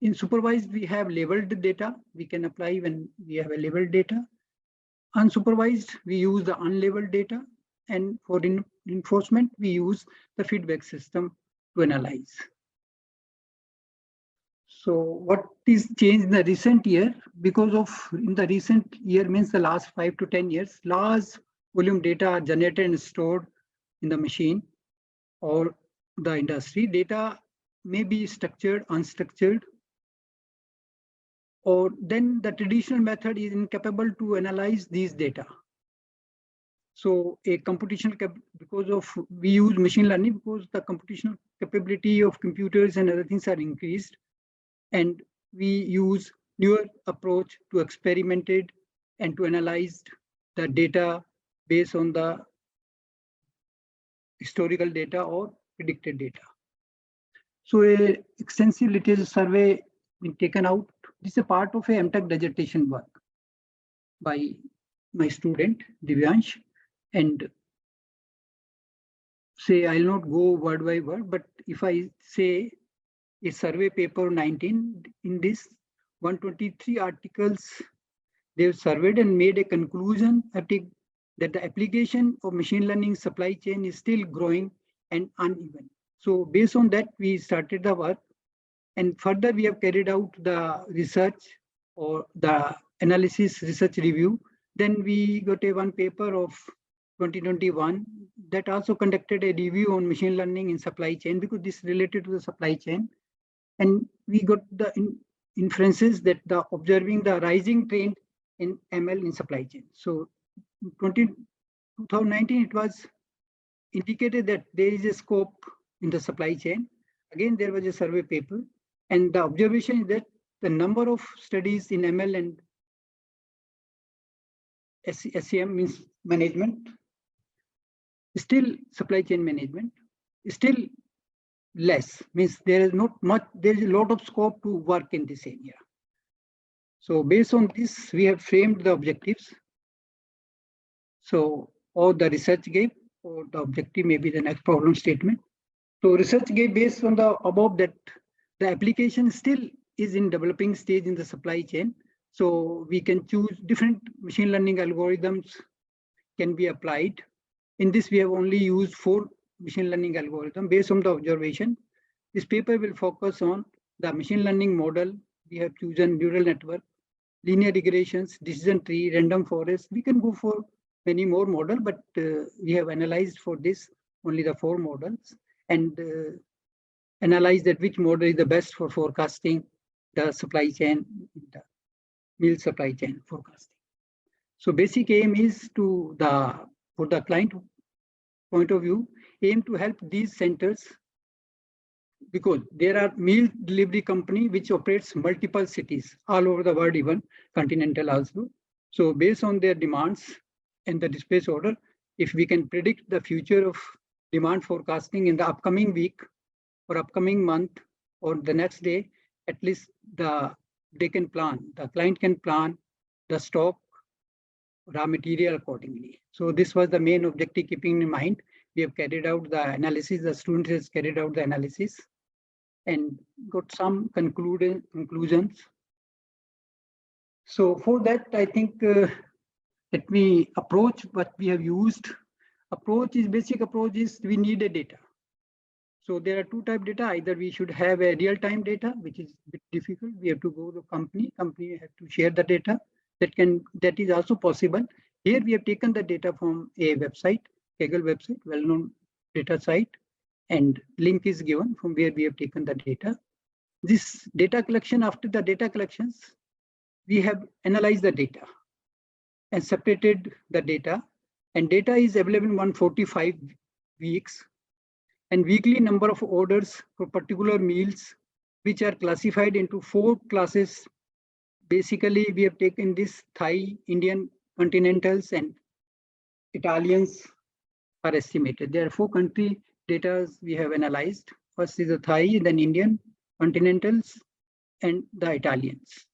In supervised, we have labeled data. We can apply when we have a labeled data. Unsupervised, we use the unlabeled data. And for reinforcement, we use the feedback system to analyze. So what is changed in the recent year? Because of in the recent year means the last 5 to 10 years, large volume data are generated and stored in the machine or the industry. Data may be structured, unstructured, or then the traditional method is incapable to analyze these data. So a computational, because of we use machine learning because the computational capability of computers and other things are increased, and we use newer approach to experimented and to analyze the data based on the historical data or predicted data. So a extensive literature survey been taken out. This is a part of a MTech dissertation work by my student Divyansh, and say I'll not go word by word, but if I say a survey paper 19, in this 123 articles, they've surveyed and made a conclusion that the application of machine learning supply chain is still growing and uneven. So based on that, we started the work, and further we have carried out the research or the analysis research review. Then we got a one paper of 2021 that also conducted a review on machine learning in supply chain, because this is related to the supply chain. And we got the inferences that the observing the rising trend in ML in supply chain. So 2019, it was indicated that there is a scope in the supply chain. Again, there was a survey paper, and the observation is that the number of studies in ML and SCM means management, still supply chain management, still less, means there is not much, there is a lot of scope to work in this area. So based on this, we have framed the objectives. So, or the research gave, or the objective may be the next problem statement. So research gave based on the above that the application still is in developing stage in the supply chain. So we can choose different machine learning algorithms can be applied. In this, we have only used 4 machine learning algorithms based on the observation. This paper will focus on the machine learning model. We have chosen neural network, linear regressions, decision tree, random forest. We can go for many more models, but we have analyzed for this only the 4 models, and analyze that which model is the best for forecasting the supply chain, the meal supply chain forecasting. So basic aim is to for the client point of view, aim to help these centers, because there are meal delivery company which operates multiple cities all over the world, even continental also. So based on their demands and the dispatch order, if we can predict the future of demand forecasting in the upcoming week or upcoming month or the next day, at least they can plan, the client can plan the stock raw material accordingly. So this was the main objective, keeping in mind. We have carried out the analysis, the student has carried out the analysis and got some conclusions. So for that, I think let me approach what we have used. Basic approach is we need a data. So there are 2 types of data. Either we should have a real-time data, which is a bit difficult. We have to go to company have to share the data. That is also possible. Here we have taken the data from a website, Kaggle website, well-known data site, and link is given from where we have taken the data. This data collection, after the data collections, we have analyzed the data. and separated the data. And data is available in 145 weeks. And weekly number of orders for particular meals, which are classified into 4 classes. Basically, we have taken this Thai, Indian, continentals, and Italians are estimated. There are 4 country data we have analyzed. First is the Thai, then Indian, continentals, and the Italians.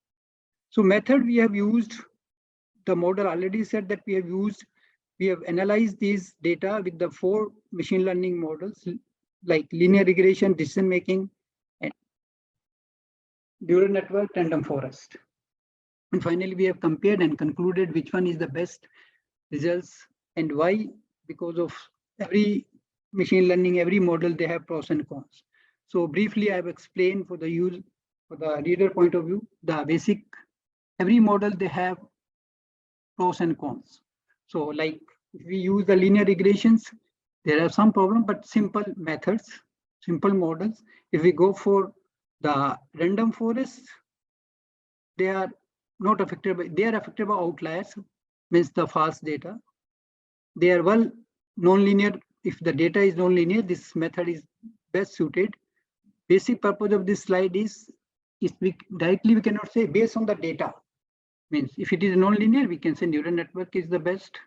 So method we have used, the model already said that we have analyzed these data with the 4 machine learning models like linear regression, decision making, and neural network, random forest. And finally, we have compared and concluded which one is the best results and why. Because of every machine learning, every model, they have pros and cons. So briefly, I have explained for the reader point of view, the basic, every model, they have pros and cons. So like if we use the linear regressions, there are some problems, but simple methods, simple models. If we go for the random forests, they are not affected by, they are affected by outliers, means the false data. They are well non-linear. If the data is non-linear, this method is best suited. Basic purpose of this slide is we cannot say based on the data. Means if it is non-linear, we can say neural network is the best.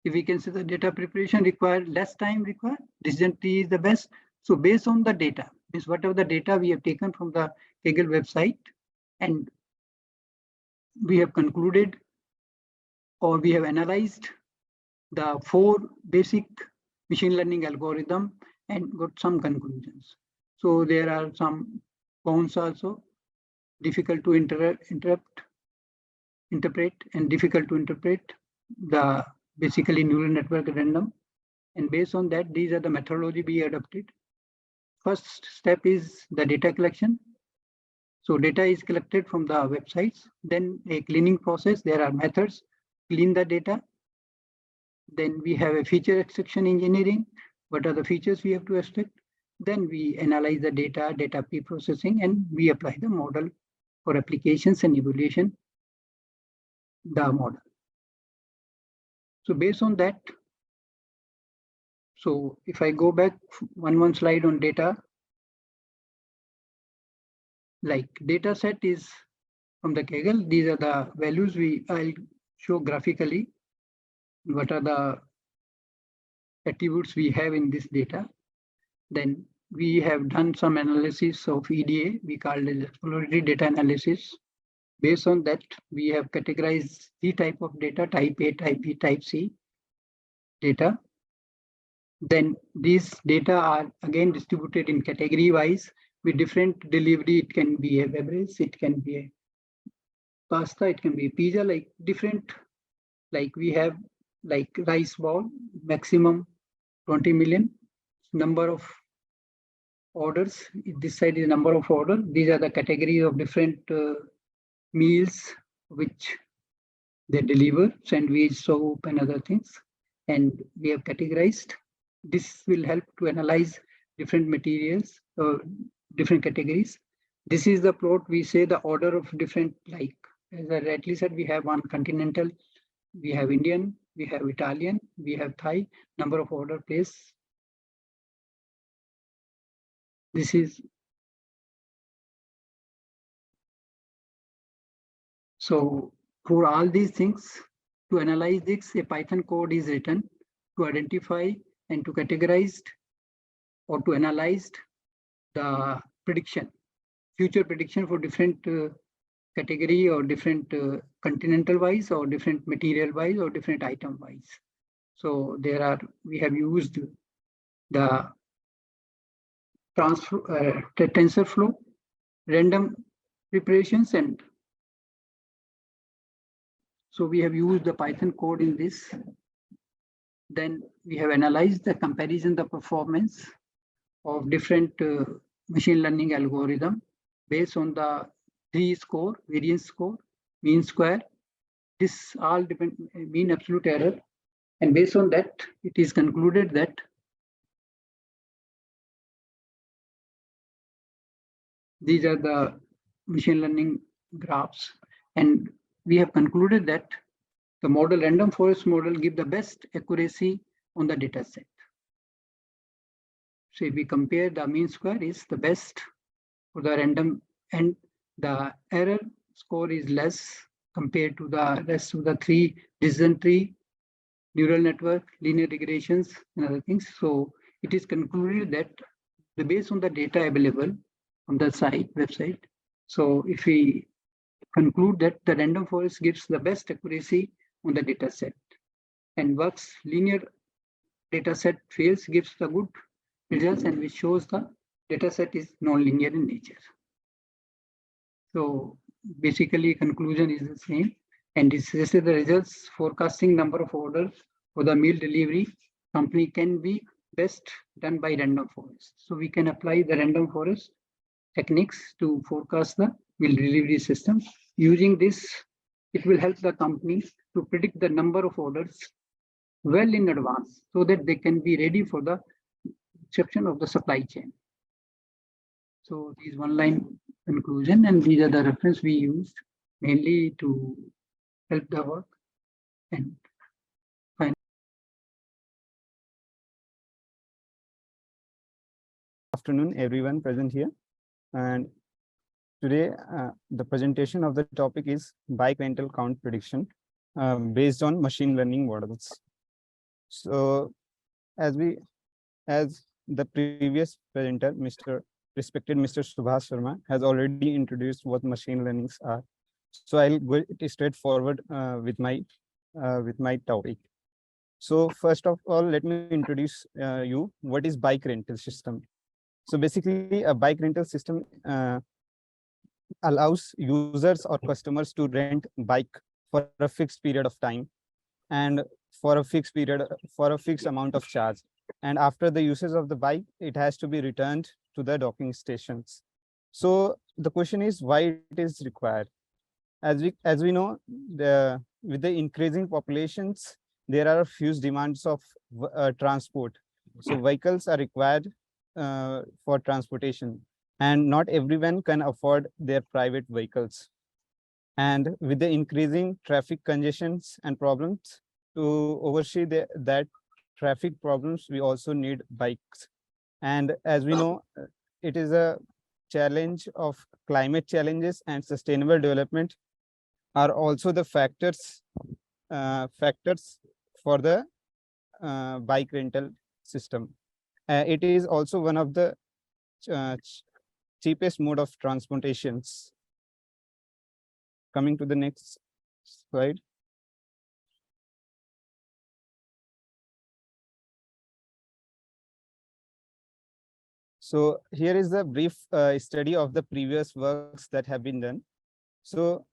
If we can say the data preparation required less time required, decision tree is the best. So based on the data, means whatever the data we have taken from the Kaggle website, and we have concluded or we have analyzed the 4 basic machine learning algorithm and got some conclusions. So there are some cons also, difficult to interpret and difficult to interpret the basically neural network random. And based on that, these are the methodology we adopted. First step is the data collection. So data is collected from the websites, then a cleaning process. There are methods, clean the data. Then we have a feature extraction engineering. What are the features we have to extract? Then we analyze the data pre-processing, and we apply the model for applications and evaluation the model. So based on that, so if I go back one slide on data, like data set is from the Kaggle, these are the values I'll show graphically. What are the attributes we have in this data? Then we have done some analysis of EDA, we call it exploratory data analysis. Based on that, we have categorized the type of data, type A, type B, type C data. Then these data are again distributed in category wise with different delivery. It can be a beverage, it can be a pasta, it can be a pizza, like different, like we have like rice ball, maximum 20 million, number of orders. This side is number of orders. These are the categories of different meals which they deliver, sandwich, soap, and other things. And we have categorized. This will help to analyze different materials, different categories. This is the plot. We say the order of different, like as I rightly said, we have one continental, we have Indian, we have Italian, we have Thai, number of order place. This is so for all these things, to analyze this, a Python code is written to identify and to categorize or to analyze the prediction, future prediction for different category or different continental wise or different material wise or different item wise. So there are, we have used the TensorFlow, random preparations, and so we have used the Python code in this. Then we have analyzed the comparison, the performance of different machine learning algorithm based on the 3 score, variance score, mean square. This all depend mean absolute error. And based on that, it is concluded that these are the machine learning graphs. And we have concluded that the model random forest model give the best accuracy on the data set. So if we compare, the mean square is the best for the random, and the error score is less compared to the rest of the three decision tree, neural network, linear regressions, and other things. So it is concluded that based on the data available on the website. So if we conclude that the random forest gives the best accuracy on the data set, and works linear data set fails gives the good results, and which shows the data set is non-linear in nature. So basically conclusion is the same, and this is the results forecasting number of orders for the meal delivery company can be best done by random forest. So we can apply the random forest techniques to forecast the meal delivery system. Using this, it will help the company to predict the number of orders well in advance so that they can be ready for the exception of the supply chain. So these one-line conclusion, and these are the reference we used mainly to help the work. And afternoon, everyone present here. And today, the presentation of the topic is bike rental count prediction based on machine learning models. So, as the previous presenter, respected Mr. Subhash Sharma, has already introduced what machine learnings are. So I'll go straight forward with my topic. So first of all, let me introduce you what is bike rental system. So basically, a bike rental system allows users or customers to rent bike for a fixed period of time and for a fixed amount of charge. And after the usage of the bike, it has to be returned to the docking stations. So the question is why it is required. As we know, with the increasing populations, there are huge demands of transport. So vehicles are required for transportation, and not everyone can afford their private vehicles. And with the increasing traffic congestions and problems, to oversee that traffic problems, we also need bikes. And as we know, it is a challenge of climate challenges and sustainable development are also the factors for the bike rental system. It is also one of the cheapest mode of transportations. Coming to the next slide. So here is the brief study of the previous works that have been done. So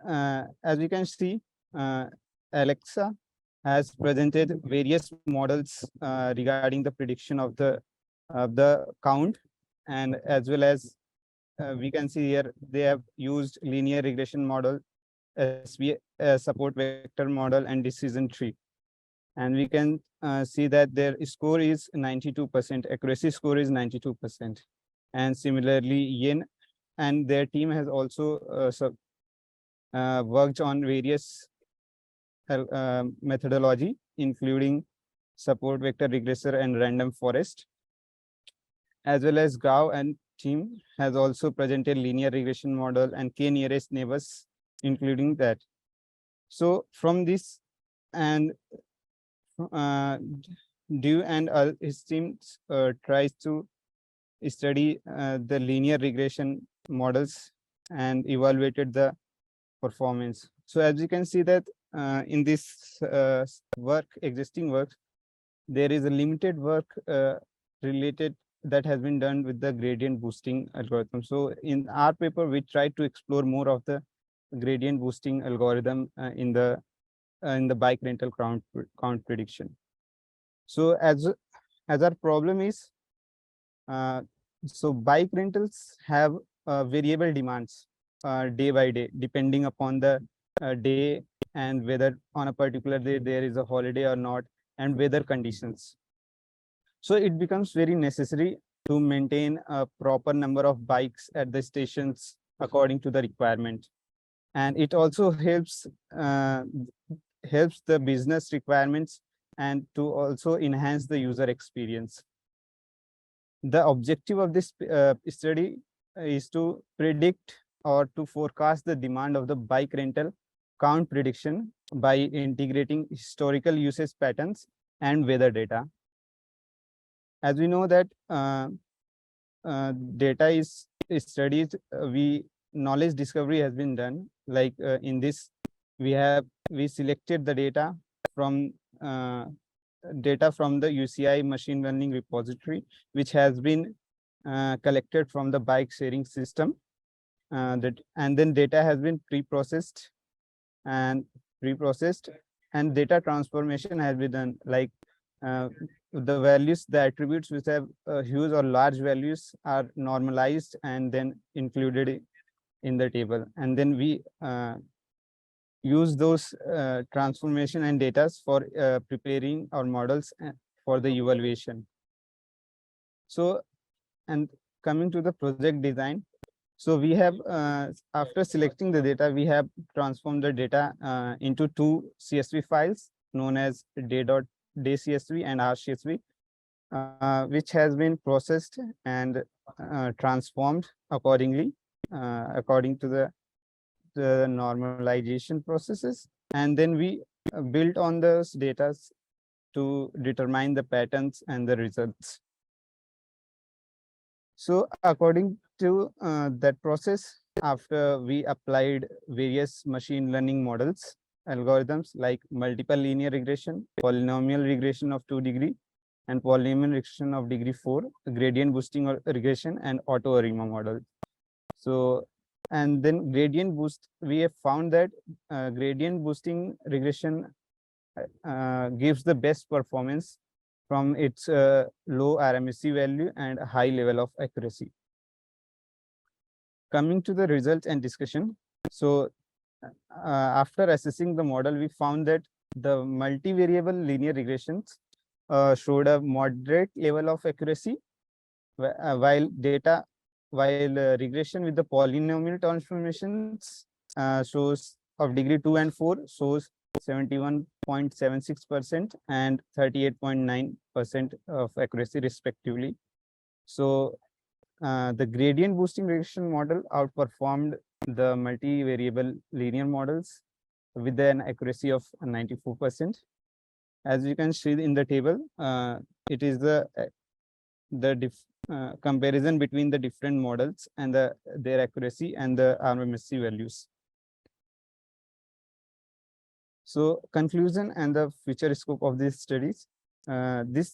as we can see, Alexa has presented various models regarding the prediction of the count, and as well as we can see here they have used linear regression model, support vector model, and decision tree. And we can see that their score is 92%, accuracy score is 92%. And similarly, Yin and their team has also worked on various methodology, including support vector regressor and random forest, as well as Govt and team has also presented linear regression model and k nearest neighbors, including that. So from this, and Dew and his team tries to study the linear regression models and evaluated the performance. So as you can see that in this existing work, there is a limited work related that has been done with the gradient boosting algorithm. So in our paper, we tried to explore more of the gradient boosting algorithm in the bike rental count prediction. So as our problem is, so bike rentals have variable demands day by day, depending upon the day and whether on a particular day there is a holiday or not, and weather conditions. So it becomes very necessary to maintain a proper number of bikes at the stations according to the requirement. And it also helps helps the business requirements and to also enhance the user experience. The objective of this study is to predict or to forecast the demand of the bike rental count prediction by integrating historical usage patterns and weather data. As we know that data is studied, knowledge discovery has been done. Like in this, we selected the data from the UCI machine learning repository, which has been collected from the bike sharing system. And then data has been pre-processed and data transformation has been done. Like the values, the attributes which have huge or large values are normalized and then included in the table. And then we use those transformation and data for preparing our models for the evaluation. So, and coming to the project design. So we have, after selecting the data, we have transformed the data into two CSV files known as day.csv and rcsv, which has been processed and transformed accordingly, according to the normalization processes. And then we built on those data to determine the patterns and the results. So according to that process, after we applied various machine learning models, algorithms like multiple linear regression, polynomial regression of 2 degree, and polynomial regression of degree 4, gradient boosting or regression, and auto ARIMA model. So, and then gradient boost, we have found that gradient boosting regression gives the best performance from its low RMSE value and high level of accuracy. Coming to the results and discussion. So after assessing the model, we found that the multivariable linear regressions showed a moderate level of accuracy, while regression with the polynomial transformations shows of degree 2 and 4 shows 71.76% and 38.9% of accuracy respectively. So the gradient boosting regression model outperformed the multivariable linear models with an accuracy of 94%. As you can see in the table, it is the comparison between the different models and their accuracy and the RMSE values. So conclusion and the future scope of these studies. The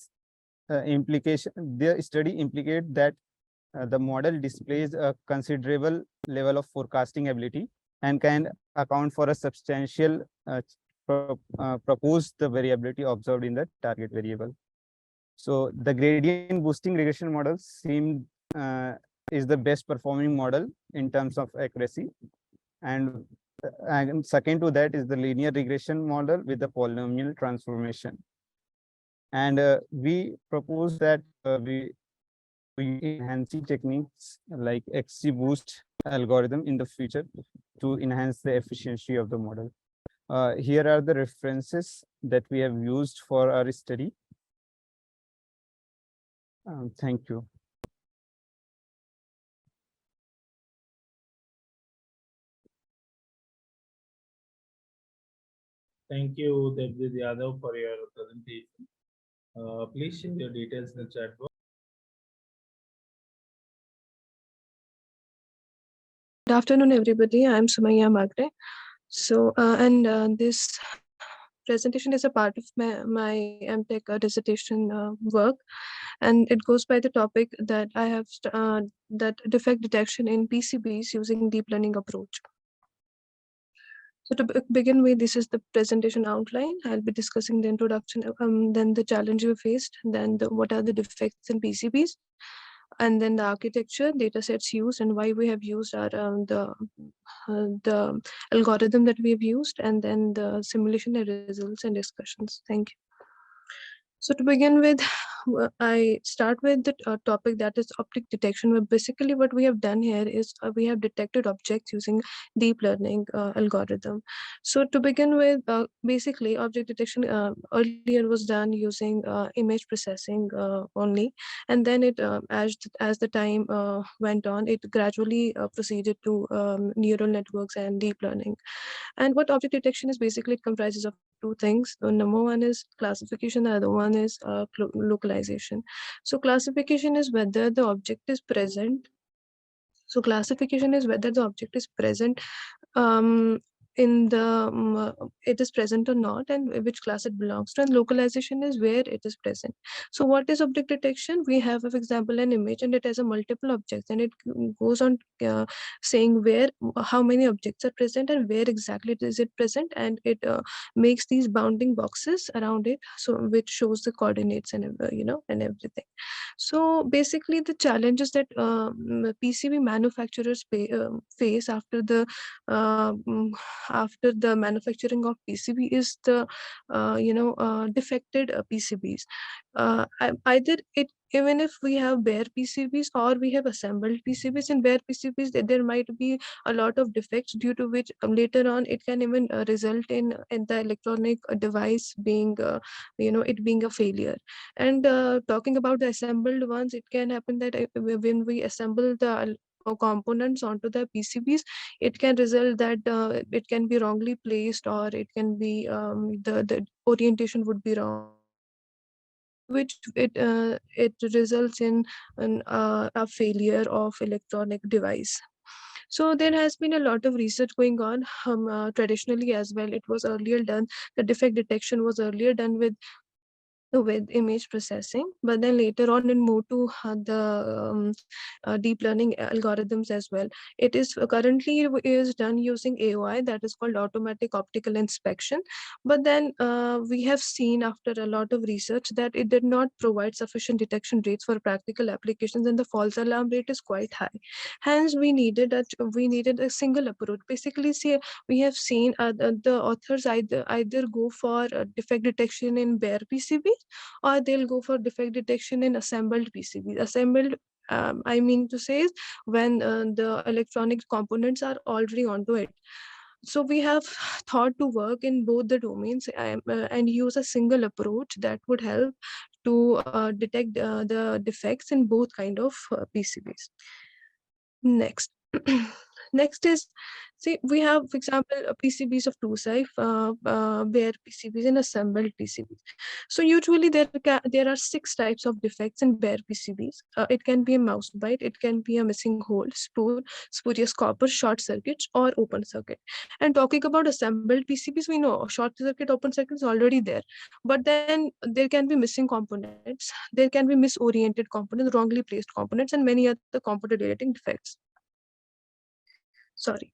study implicate that the model displays a considerable level of forecasting ability and can account for a substantial proposed the variability observed in the target variable. So the gradient boosting regression model is the best performing model in terms of accuracy, and second to that is the linear regression model with the polynomial transformation. And we propose that we enhancing techniques like XGBoost algorithm in the future to enhance the efficiency of the model. Here are the references that we have used for our study. Thank you. Thank you, Devjit Yadav, for your presentation. Please share your details in the chat box. Good afternoon, everybody. I'm Sumaya Magre. So, this presentation is a part of my MTech dissertation work, and it goes by the topic that I have that defect detection in PCBs using deep learning approach. So to begin with, this is the presentation outline. I'll be discussing the introduction, then the challenge we faced, then what are the defects in PCBs, and then the architecture, data sets used, and why we have used our the algorithm that we have used, and then the simulation results and discussions. Thank you. So to begin with, I start with the topic that is object detection. Where basically what we have done here is we have detected objects using deep learning algorithm. So to begin with, basically object detection earlier was done using image processing only, and then it as the time went on, it gradually proceeded to neural networks and deep learning. And what object detection is basically, it comprises of two things. Number one is classification, the other one is localization. So classification is whether the object is present. So classification is whether the object is present um, in the it is present or not, and which class it belongs to. And localization is where it is present. So what is object detection? We have, for example, an image and it has a multiple objects, and it goes on saying where how many objects are present and where exactly is it present, and it makes these bounding boxes around it, so which shows the coordinates and and everything. So basically the challenges that PCB manufacturers face after the manufacturing of PCB is the defected PCBs. Either it, even if we have bare PCBs or we have assembled PCBs, in bare PCBs there might be a lot of defects, due to which later on it can even result in the electronic device being it being a failure. And talking about the assembled ones, it can happen that when we assemble the components onto the PCBs, it can result that it can be wrongly placed, or it can be the orientation would be wrong, due to which it results in a failure of electronic device. So there has been a lot of research going on traditionally as well. It was earlier done, the defect detection was earlier done with image processing, but then later on it moved to the deep learning algorithms as well. It is currently is done using AOI, that is called automatic optical inspection. But then we have seen after a lot of research that it did not provide sufficient detection rates for practical applications, and the false alarm rate is quite high. Hence we needed a single approach. Basically, say we have seen the authors either go for defect detection in bare PCBs, or they'll go for defect detection in assembled PCBs. Assembled, I mean to say, is when the electronic components are already onto it. So we have thought to work in both the domains and use a single approach that would help to detect the defects in both kind of PCBs. Next. Next is, see, we have, for example, PCBs of two types, bare PCBs and assembled PCBs. So usually there are 6 types of defects in bare PCBs. It can be a mouse bite, it can be a missing hole, spurious copper, short circuits, or open circuit. And talking about assembled PCBs, we know short circuit, open circuit is already there, but then there can be missing components, there can be misoriented components, wrongly placed components, and many other component relating defects. Sorry.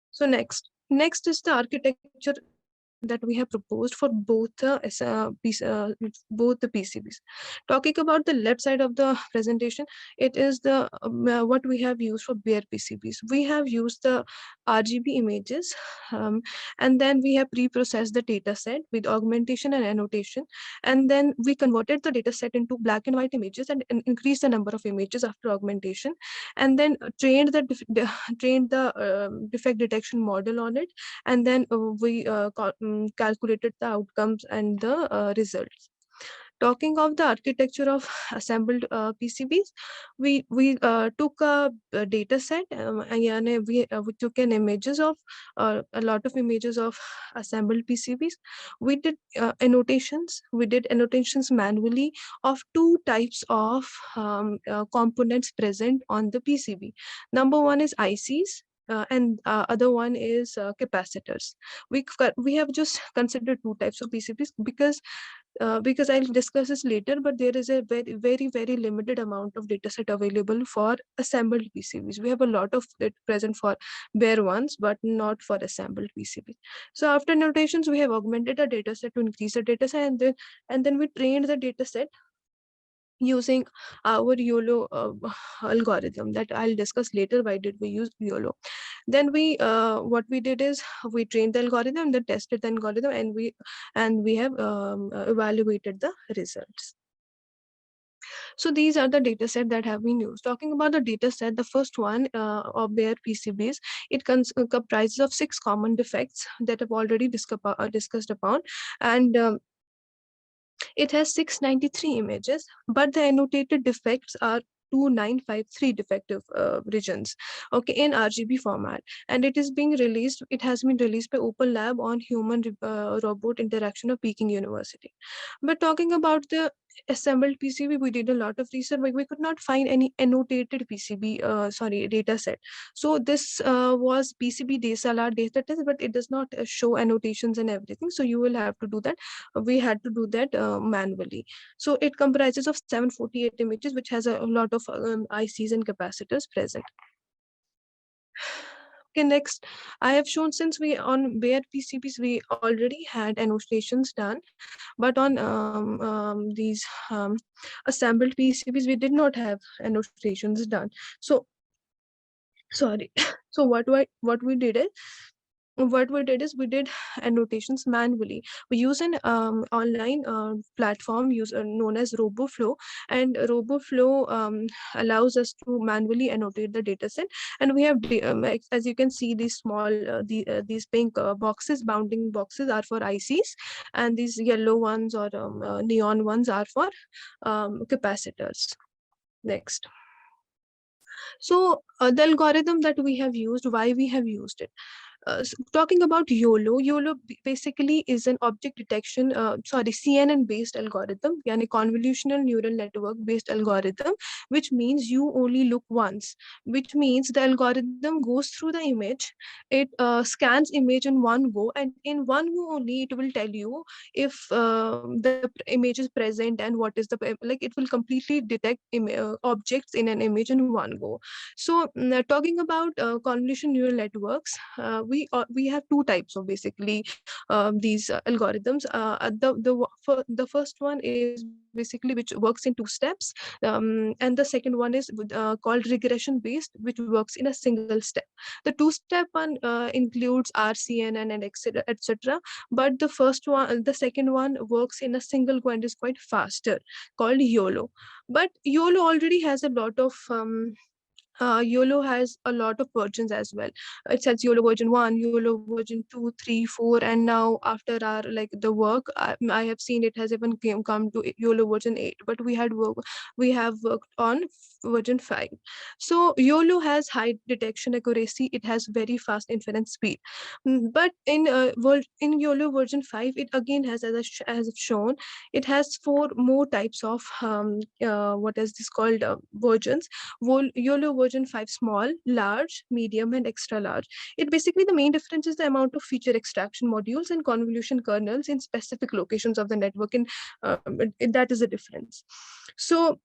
So next is the architecture that we have proposed for both the PCBs. Talking about the left side of the presentation, it is the what we have used for bare PCBs. We have used the RGB images, and then we have pre-processed the data set with augmentation and annotation, and then we converted the data set into black and white images and increased the number of images after augmentation, and then trained the defect detection model on it, and then we calculated the outcomes and the results. Talking of the architecture of assembled PCBs, we took a data set, and we took an images of a lot of images of assembled PCBs. We did annotations. We did annotations manually of 2 types of components present on the PCB. Number one is ICs, and other one is capacitors. We have just considered 2 types of PCBs because I'll discuss this later, but there is a very limited amount of data set available for assembled PCBs. We have a lot of it present for bare ones, but not for assembled PCBs. So after annotations, we have augmented a data set to increase the data set, and then we trained the data set using our YOLO algorithm that I'll discuss later. Why did we use YOLO? Then we what we did is we trained the algorithm, then tested the algorithm, and we have evaluated the results. So these are the data set that have been used. Talking about the data set, the first one of bare PCBs, it comprises of 6 common defects that I've already discussed upon, and it has 693 images, but the annotated defects are 2953 defective regions, okay, in RGB format, and it has been released by Open Lab on human robot interaction of Peking University. But talking about the assembled PCB, we did a lot of research, but we could not find any annotated PCB data set. So this was PCB DSLR data test, but it does not show annotations and everything, so you will have to do that. We had to do that manually. So it comprises of 748 images, which has a lot of ICs and capacitors present. Okay, next, I have shown, since we on bare PCBs, we already had annotations done, but on these assembled PCBs, we did not have annotations done. So, sorry. So what we did is we did annotations manually. We use an online platform known as RoboFlow, and RoboFlow allows us to manually annotate the dataset. And we have, as you can see, these small, these pink boxes, bounding boxes, are for ICs, and these yellow ones or neon ones are for capacitors. Next. So the algorithm that we have used, why we have used it. Talking about YOLO basically is an object detection, CNN based algorithm, yani convolutional neural network based algorithm, which means you only look once, which means the algorithm goes through the image, it scans image in one go, and in one go only it will tell you if the image is present and what is the, like, it will completely detect objects in an image in one go. So talking about convolutional neural networks, we have 2 types of basically these algorithms. The first one is basically which works in 2 steps, and the second one is called regression based, which works in a single step. The 2-step one includes RCN and etc. But the second one works in a single go and is quite faster, called YOLO. But YOLO already has a lot of YOLO has a lot of versions as well. It says YOLO version 1, YOLO version 2, 3, 4, and now after our the work, I have seen it has even come to YOLO version 8. But we have worked on version 5. So YOLO has high detection accuracy. It has very fast inference speed. But in YOLO version 5, it again has, as shown, it has 4 more types of what is this called versions. YOLO version 5 small, large, medium, and extra large. It basically, the main difference is the amount of feature extraction modules and convolution kernels in specific locations of the network, and that is the difference. So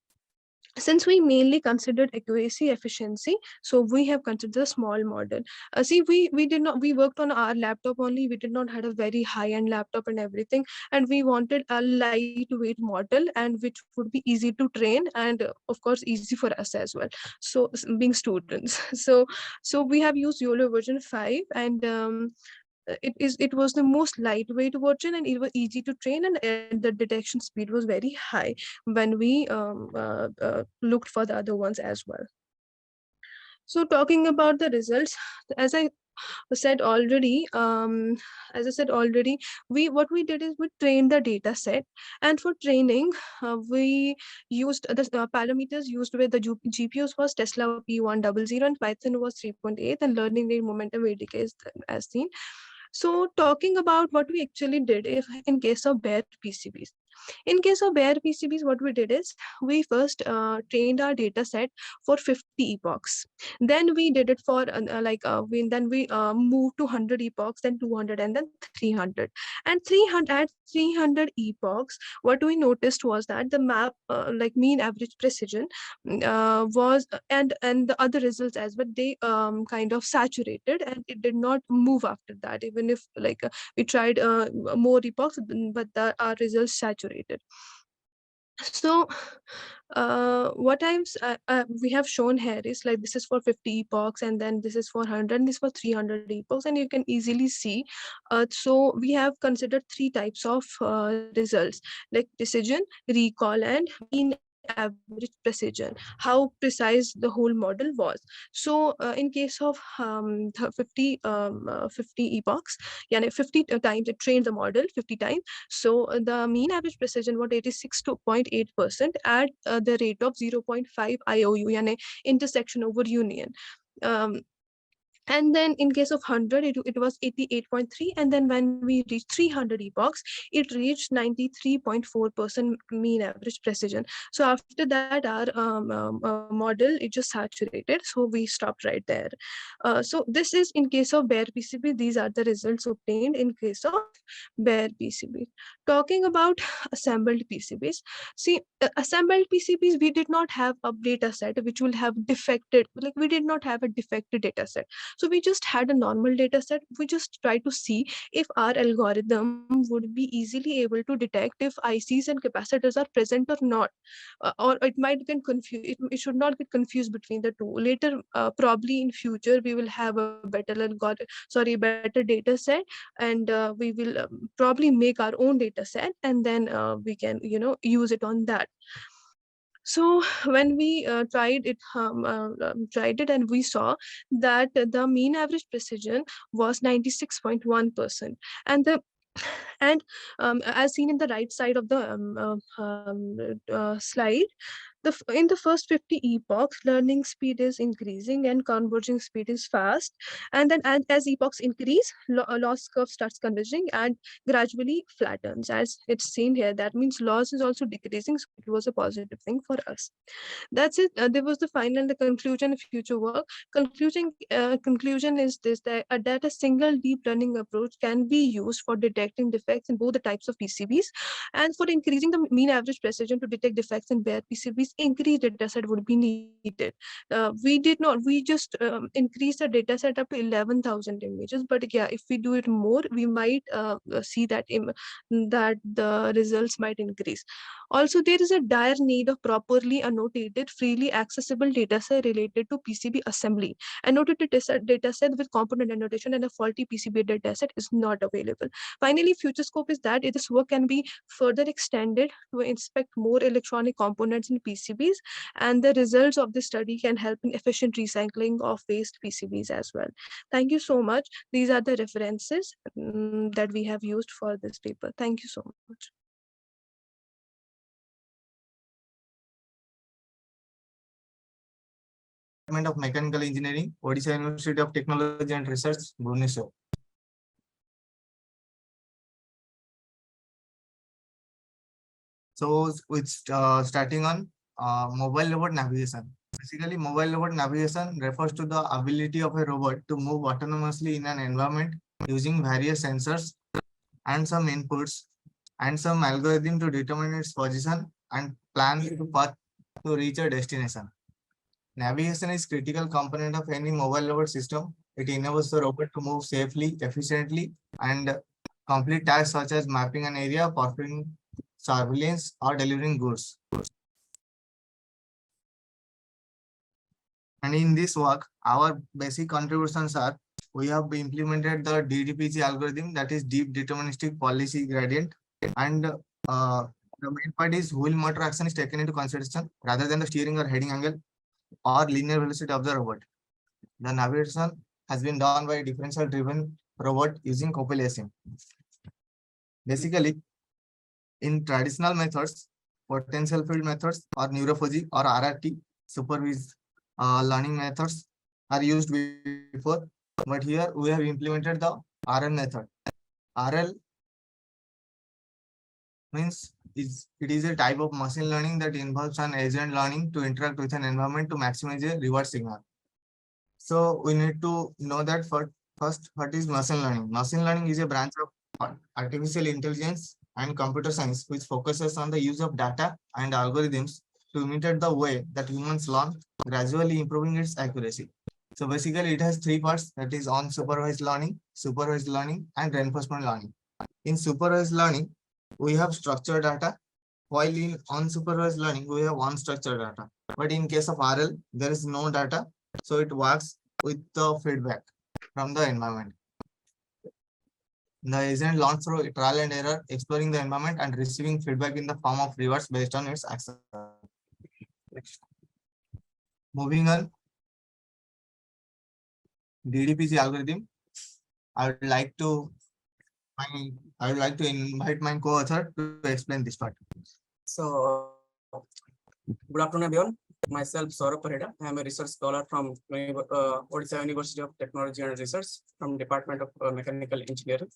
since we mainly considered accuracy, efficiency, so we have considered a small model. See, we worked on our laptop only. We did not have a very high-end laptop and everything, and we wanted a lightweight model and which would be easy to train, and of course easy for us as well, so being students. So we have used YOLO version 5, and it was the most lightweight version, and it was easy to train, and the detection speed was very high when we looked for the other ones as well. So talking about the results, as I said already, what we did is we trained the data set, and for training, we used the parameters used with the GPUs was Tesla P100 and Python was 3.8, and learning rate, momentum, ADK is as seen. So talking about what we actually did in case of bare PCBs. In case of bare PCBs, what we did is we first trained our data set for 50 epochs. Then we did it for we moved to 100 epochs, then 200, and then 300. And 300 epochs, what we noticed was that the map, mean average precision, was and the other results as well, they kind of saturated, and it did not move after that, even if we tried more epochs, but our results saturated. So what we have shown here is like this is for 50 epochs, and then this is for 100, and this for 300 epochs, and you can easily see. So we have considered three types of results, like precision, recall, and mean average precision, how precise the whole model was. So in case of 50 epochs, yani 50 times it trained the model 50 times. So the mean average precision was 86.8% at the rate of 0.5 IOU, yani intersection over union. And then in case of 100, it was 88.3. And then when we reached 300 epochs, it reached 93.4% mean average precision. So after that, our model, it just saturated. So we stopped right there. So this is in case of bare PCB. These are the results obtained in case of bare PCB. Talking about assembled PCBs, see, assembled PCBs, we did not have a data set which will have defected, like we did not have a defected data set. So we just had a normal data set. We just try to see if our algorithm would be easily able to detect if ICs and capacitors are present or not. Or it might get confused. It should not get confused between the two. Later, probably in future, we will have a better better data set, and we will probably make our own data set, and then we can, use it on that. So when we tried it, and we saw that the mean average precision was 96.1%, and as seen in the right side of the slide, in the first 50 epochs, learning speed is increasing and converging speed is fast. And then as epochs increase, loss curve starts converging and gradually flattens. As it's seen here, that means loss is also decreasing. So it was a positive thing for us. That's it. There was the final and the conclusion of future work. Conclusion is this, that a single deep learning approach can be used for detecting defects in both the types of PCBs, and for increasing the mean average precision to detect defects in bare PCBs, increased data set would be needed. We just increased the data set up to 11,000 images, but yeah, if we do it more, we might see that the results might increase. Also, there is a dire need of properly annotated, freely accessible dataset related to PCB assembly. Annotated dataset with component annotation and a faulty PCB dataset is not available. Finally, future scope is that this work can be further extended to inspect more electronic components in PCBs, and the results of this study can help in efficient recycling of waste PCBs as well. Thank you so much. These are the references that we have used for this paper. Thank you so much. Department of Mechanical Engineering, Odisha University of Technology and Research, Bhubaneswar. So with starting on mobile robot navigation. Basically, mobile robot navigation refers to the ability of a robot to move autonomously in an environment using various sensors and some inputs and some algorithm to determine its position and plan the path to reach a destination. Navigation is critical component of any mobile robot system. It enables the robot to move safely, efficiently, and complete tasks such as mapping an area, performing surveillance, or delivering goods. And in this work, our basic contributions are: we have implemented the DDPG algorithm, that is deep deterministic policy gradient, and the main part is wheel motor action is taken into consideration rather than the steering or heading angle or linear velocity of the robot. The navigation has been done by a differential driven robot using copulation. Basically, in traditional methods, potential field methods or neurophysics or RRT, supervised learning methods are used before, but here we have implemented the RL method. RL means it is a type of machine learning that involves an agent learning to interact with an environment to maximize a reward signal. So we need to know that first, what is machine learning? Machine learning is a branch of artificial intelligence and computer science which focuses on the use of data and algorithms to imitate the way that humans learn, gradually improving its accuracy. So basically it has three parts, that is unsupervised learning, supervised learning, and reinforcement learning. In supervised learning, we have structured data While in unsupervised learning, we have unstructured data. But in case of RL, there is no data. So it works with the feedback from the environment. The agent learns through trial and error, exploring the environment and receiving feedback in the form of rewards based on its action. Next. Moving on, DDPG algorithm. I would like to invite my co-author to explain this part. So, good afternoon, everyone. Myself, Saurabh Pareda. I am a research scholar from Odisha University of Technology and Research from Department of Mechanical Engineering.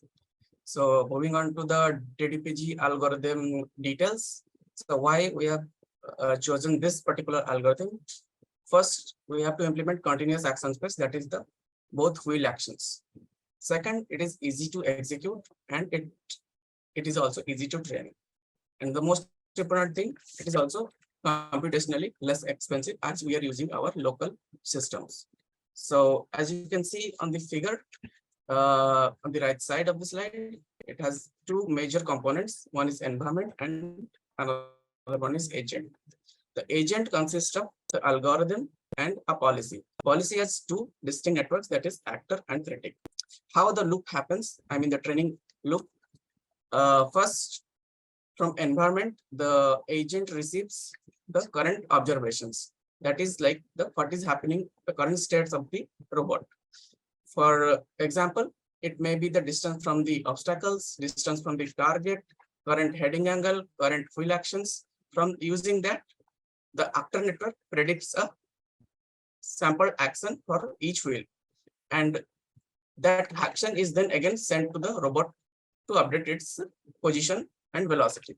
So, moving on to the DDPG algorithm details. So, why we have chosen this particular algorithm? First, we have to implement continuous action space, that is the both wheel actions. Second, it is easy to execute and it is also easy to train. And the most important thing, it is also computationally less expensive as we are using our local systems. So as you can see on the figure, on the right side of the slide, it has two major components. One is environment and another one is agent. The agent consists of the algorithm and a policy. Policy has two distinct networks, that is actor and critic. How the loop happens, I mean the training loop. First, from environment, the agent receives the current observations. That is like what is happening, the current states of the robot. For example, it may be the distance from the obstacles, distance from the target, current heading angle, current wheel actions. From using that, the actor network predicts a sample action for each wheel. And that action is then again sent to the robot to update its position and velocity.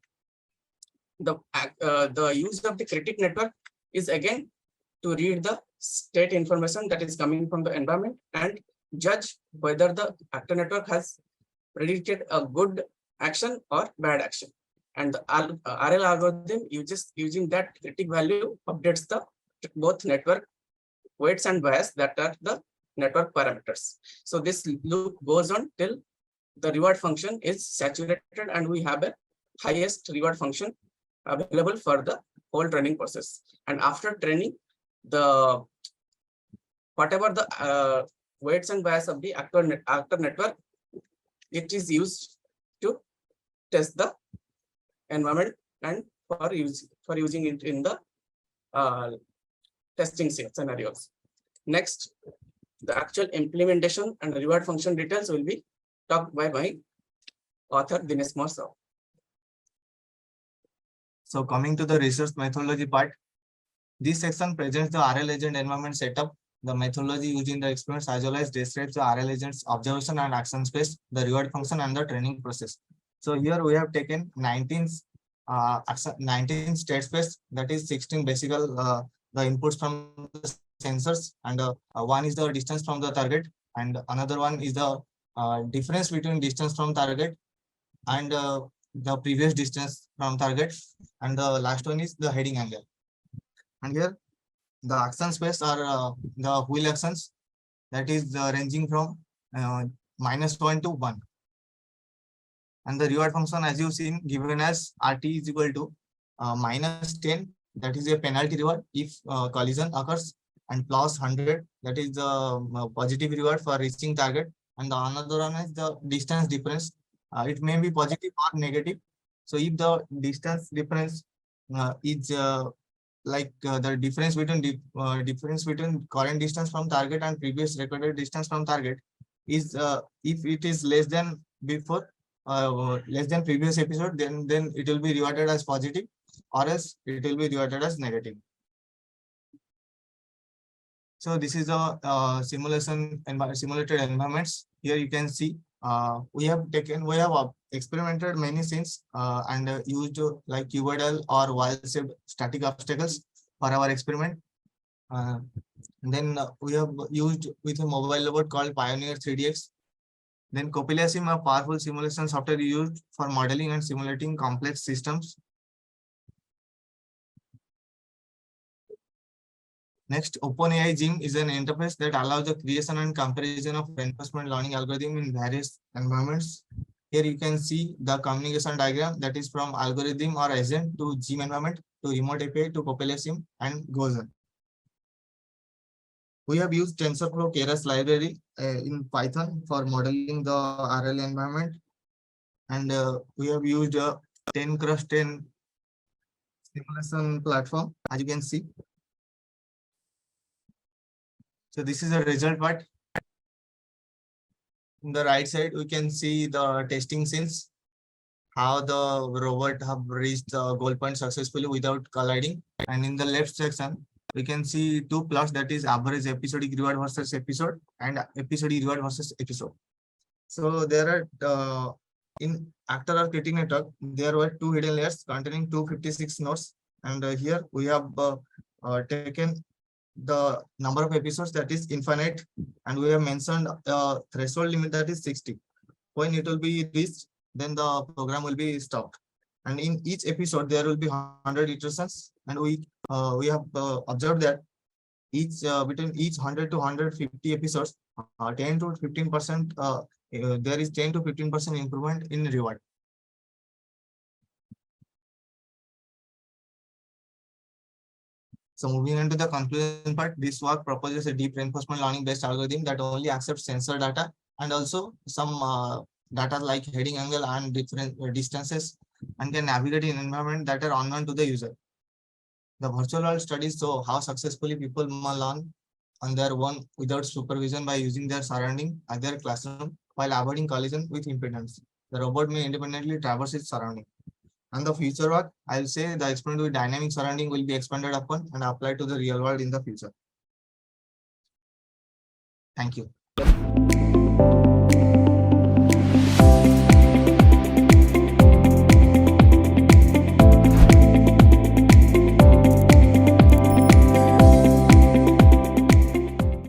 The use of the critic network is again to read the state information that is coming from the environment and judge whether the actor network has predicted a good action or bad action. And the RL algorithm using that critic value updates the both network weights and bias that are the network parameters. So this loop goes on till the reward function is saturated and we have a highest reward function available for the whole training process. And after training, the whatever the weights and bias of the actor network, it is used to test the environment and for using it in the testing scenarios. Next, the actual implementation and reward function details will be talked by my author Dinesh Marsav. So coming to the research methodology part, this section presents the RL agent environment setup, the methodology used in the experiments, as well as describes the RL agent's observation and action space, the reward function and the training process. So here we have taken 19 state space, that is 16 basic the inputs from the sensors, and one is the distance from the target, and another one is the difference between distance from target and the previous distance from target, and the last one is the heading angle. And here the action space are the wheel actions, that is ranging from -1 to 1. And the reward function, as you've seen, given as RT is equal to -10, that is a penalty reward if collision occurs, and +100, that is the positive reward for reaching target. And the another one is the distance difference. It may be positive or negative. So if the distance difference is the difference between current distance from target and previous recorded distance from target is if it is less than before, less than previous episode, then it will be rewarded as positive, or else it will be rewarded as negative. So this is a simulated environments. Here you can see we have experimented many scenes and used like cuboidal or wall-shaped static obstacles for our experiment. Then we have used with a mobile robot called Pioneer 3DX. Then Copilsim, a powerful simulation software used for modeling and simulating complex systems. Next, OpenAI Gym is an interface that allows the creation and comparison of reinforcement learning algorithm in various environments. Here you can see the communication diagram that is from algorithm or agent to gym environment to remote API to popular sim and goes on. We have used TensorFlow Keras library in Python for modeling the RL environment, and we have used 10x10 simulation platform, as you can see. So this is the result part. On the right side, we can see the testing scenes, how the robot have reached the goal point successfully without colliding. And in the left section, we can see two plots, that is average episodic reward versus episode and episodic reward versus episode. So there are in actor or critic network, there were two hidden layers containing 256 nodes, and here we have taken the number of episodes, that is infinite, and we have mentioned a threshold limit, that is 60. When it will be reached, then the program will be stopped. And in each episode, there will be 100 iterations, and we have observed that each between each 100 to 150 episodes, 10 to 15%, there is 10 to 15% improvement in reward. So moving on to the conclusion part, this work proposes a deep reinforcement learning based algorithm that only accepts sensor data and also some data like heading angle and different distances, and can navigate in environment that are unknown to the user. The virtual world studies show how successfully people may learn on their own without supervision by using their surrounding as their classroom while avoiding collision with impedance. The robot may independently traverse its surrounding. And the future work, I'll say the experiment with dynamic surrounding will be expanded upon and applied to the real world in the future. Thank you.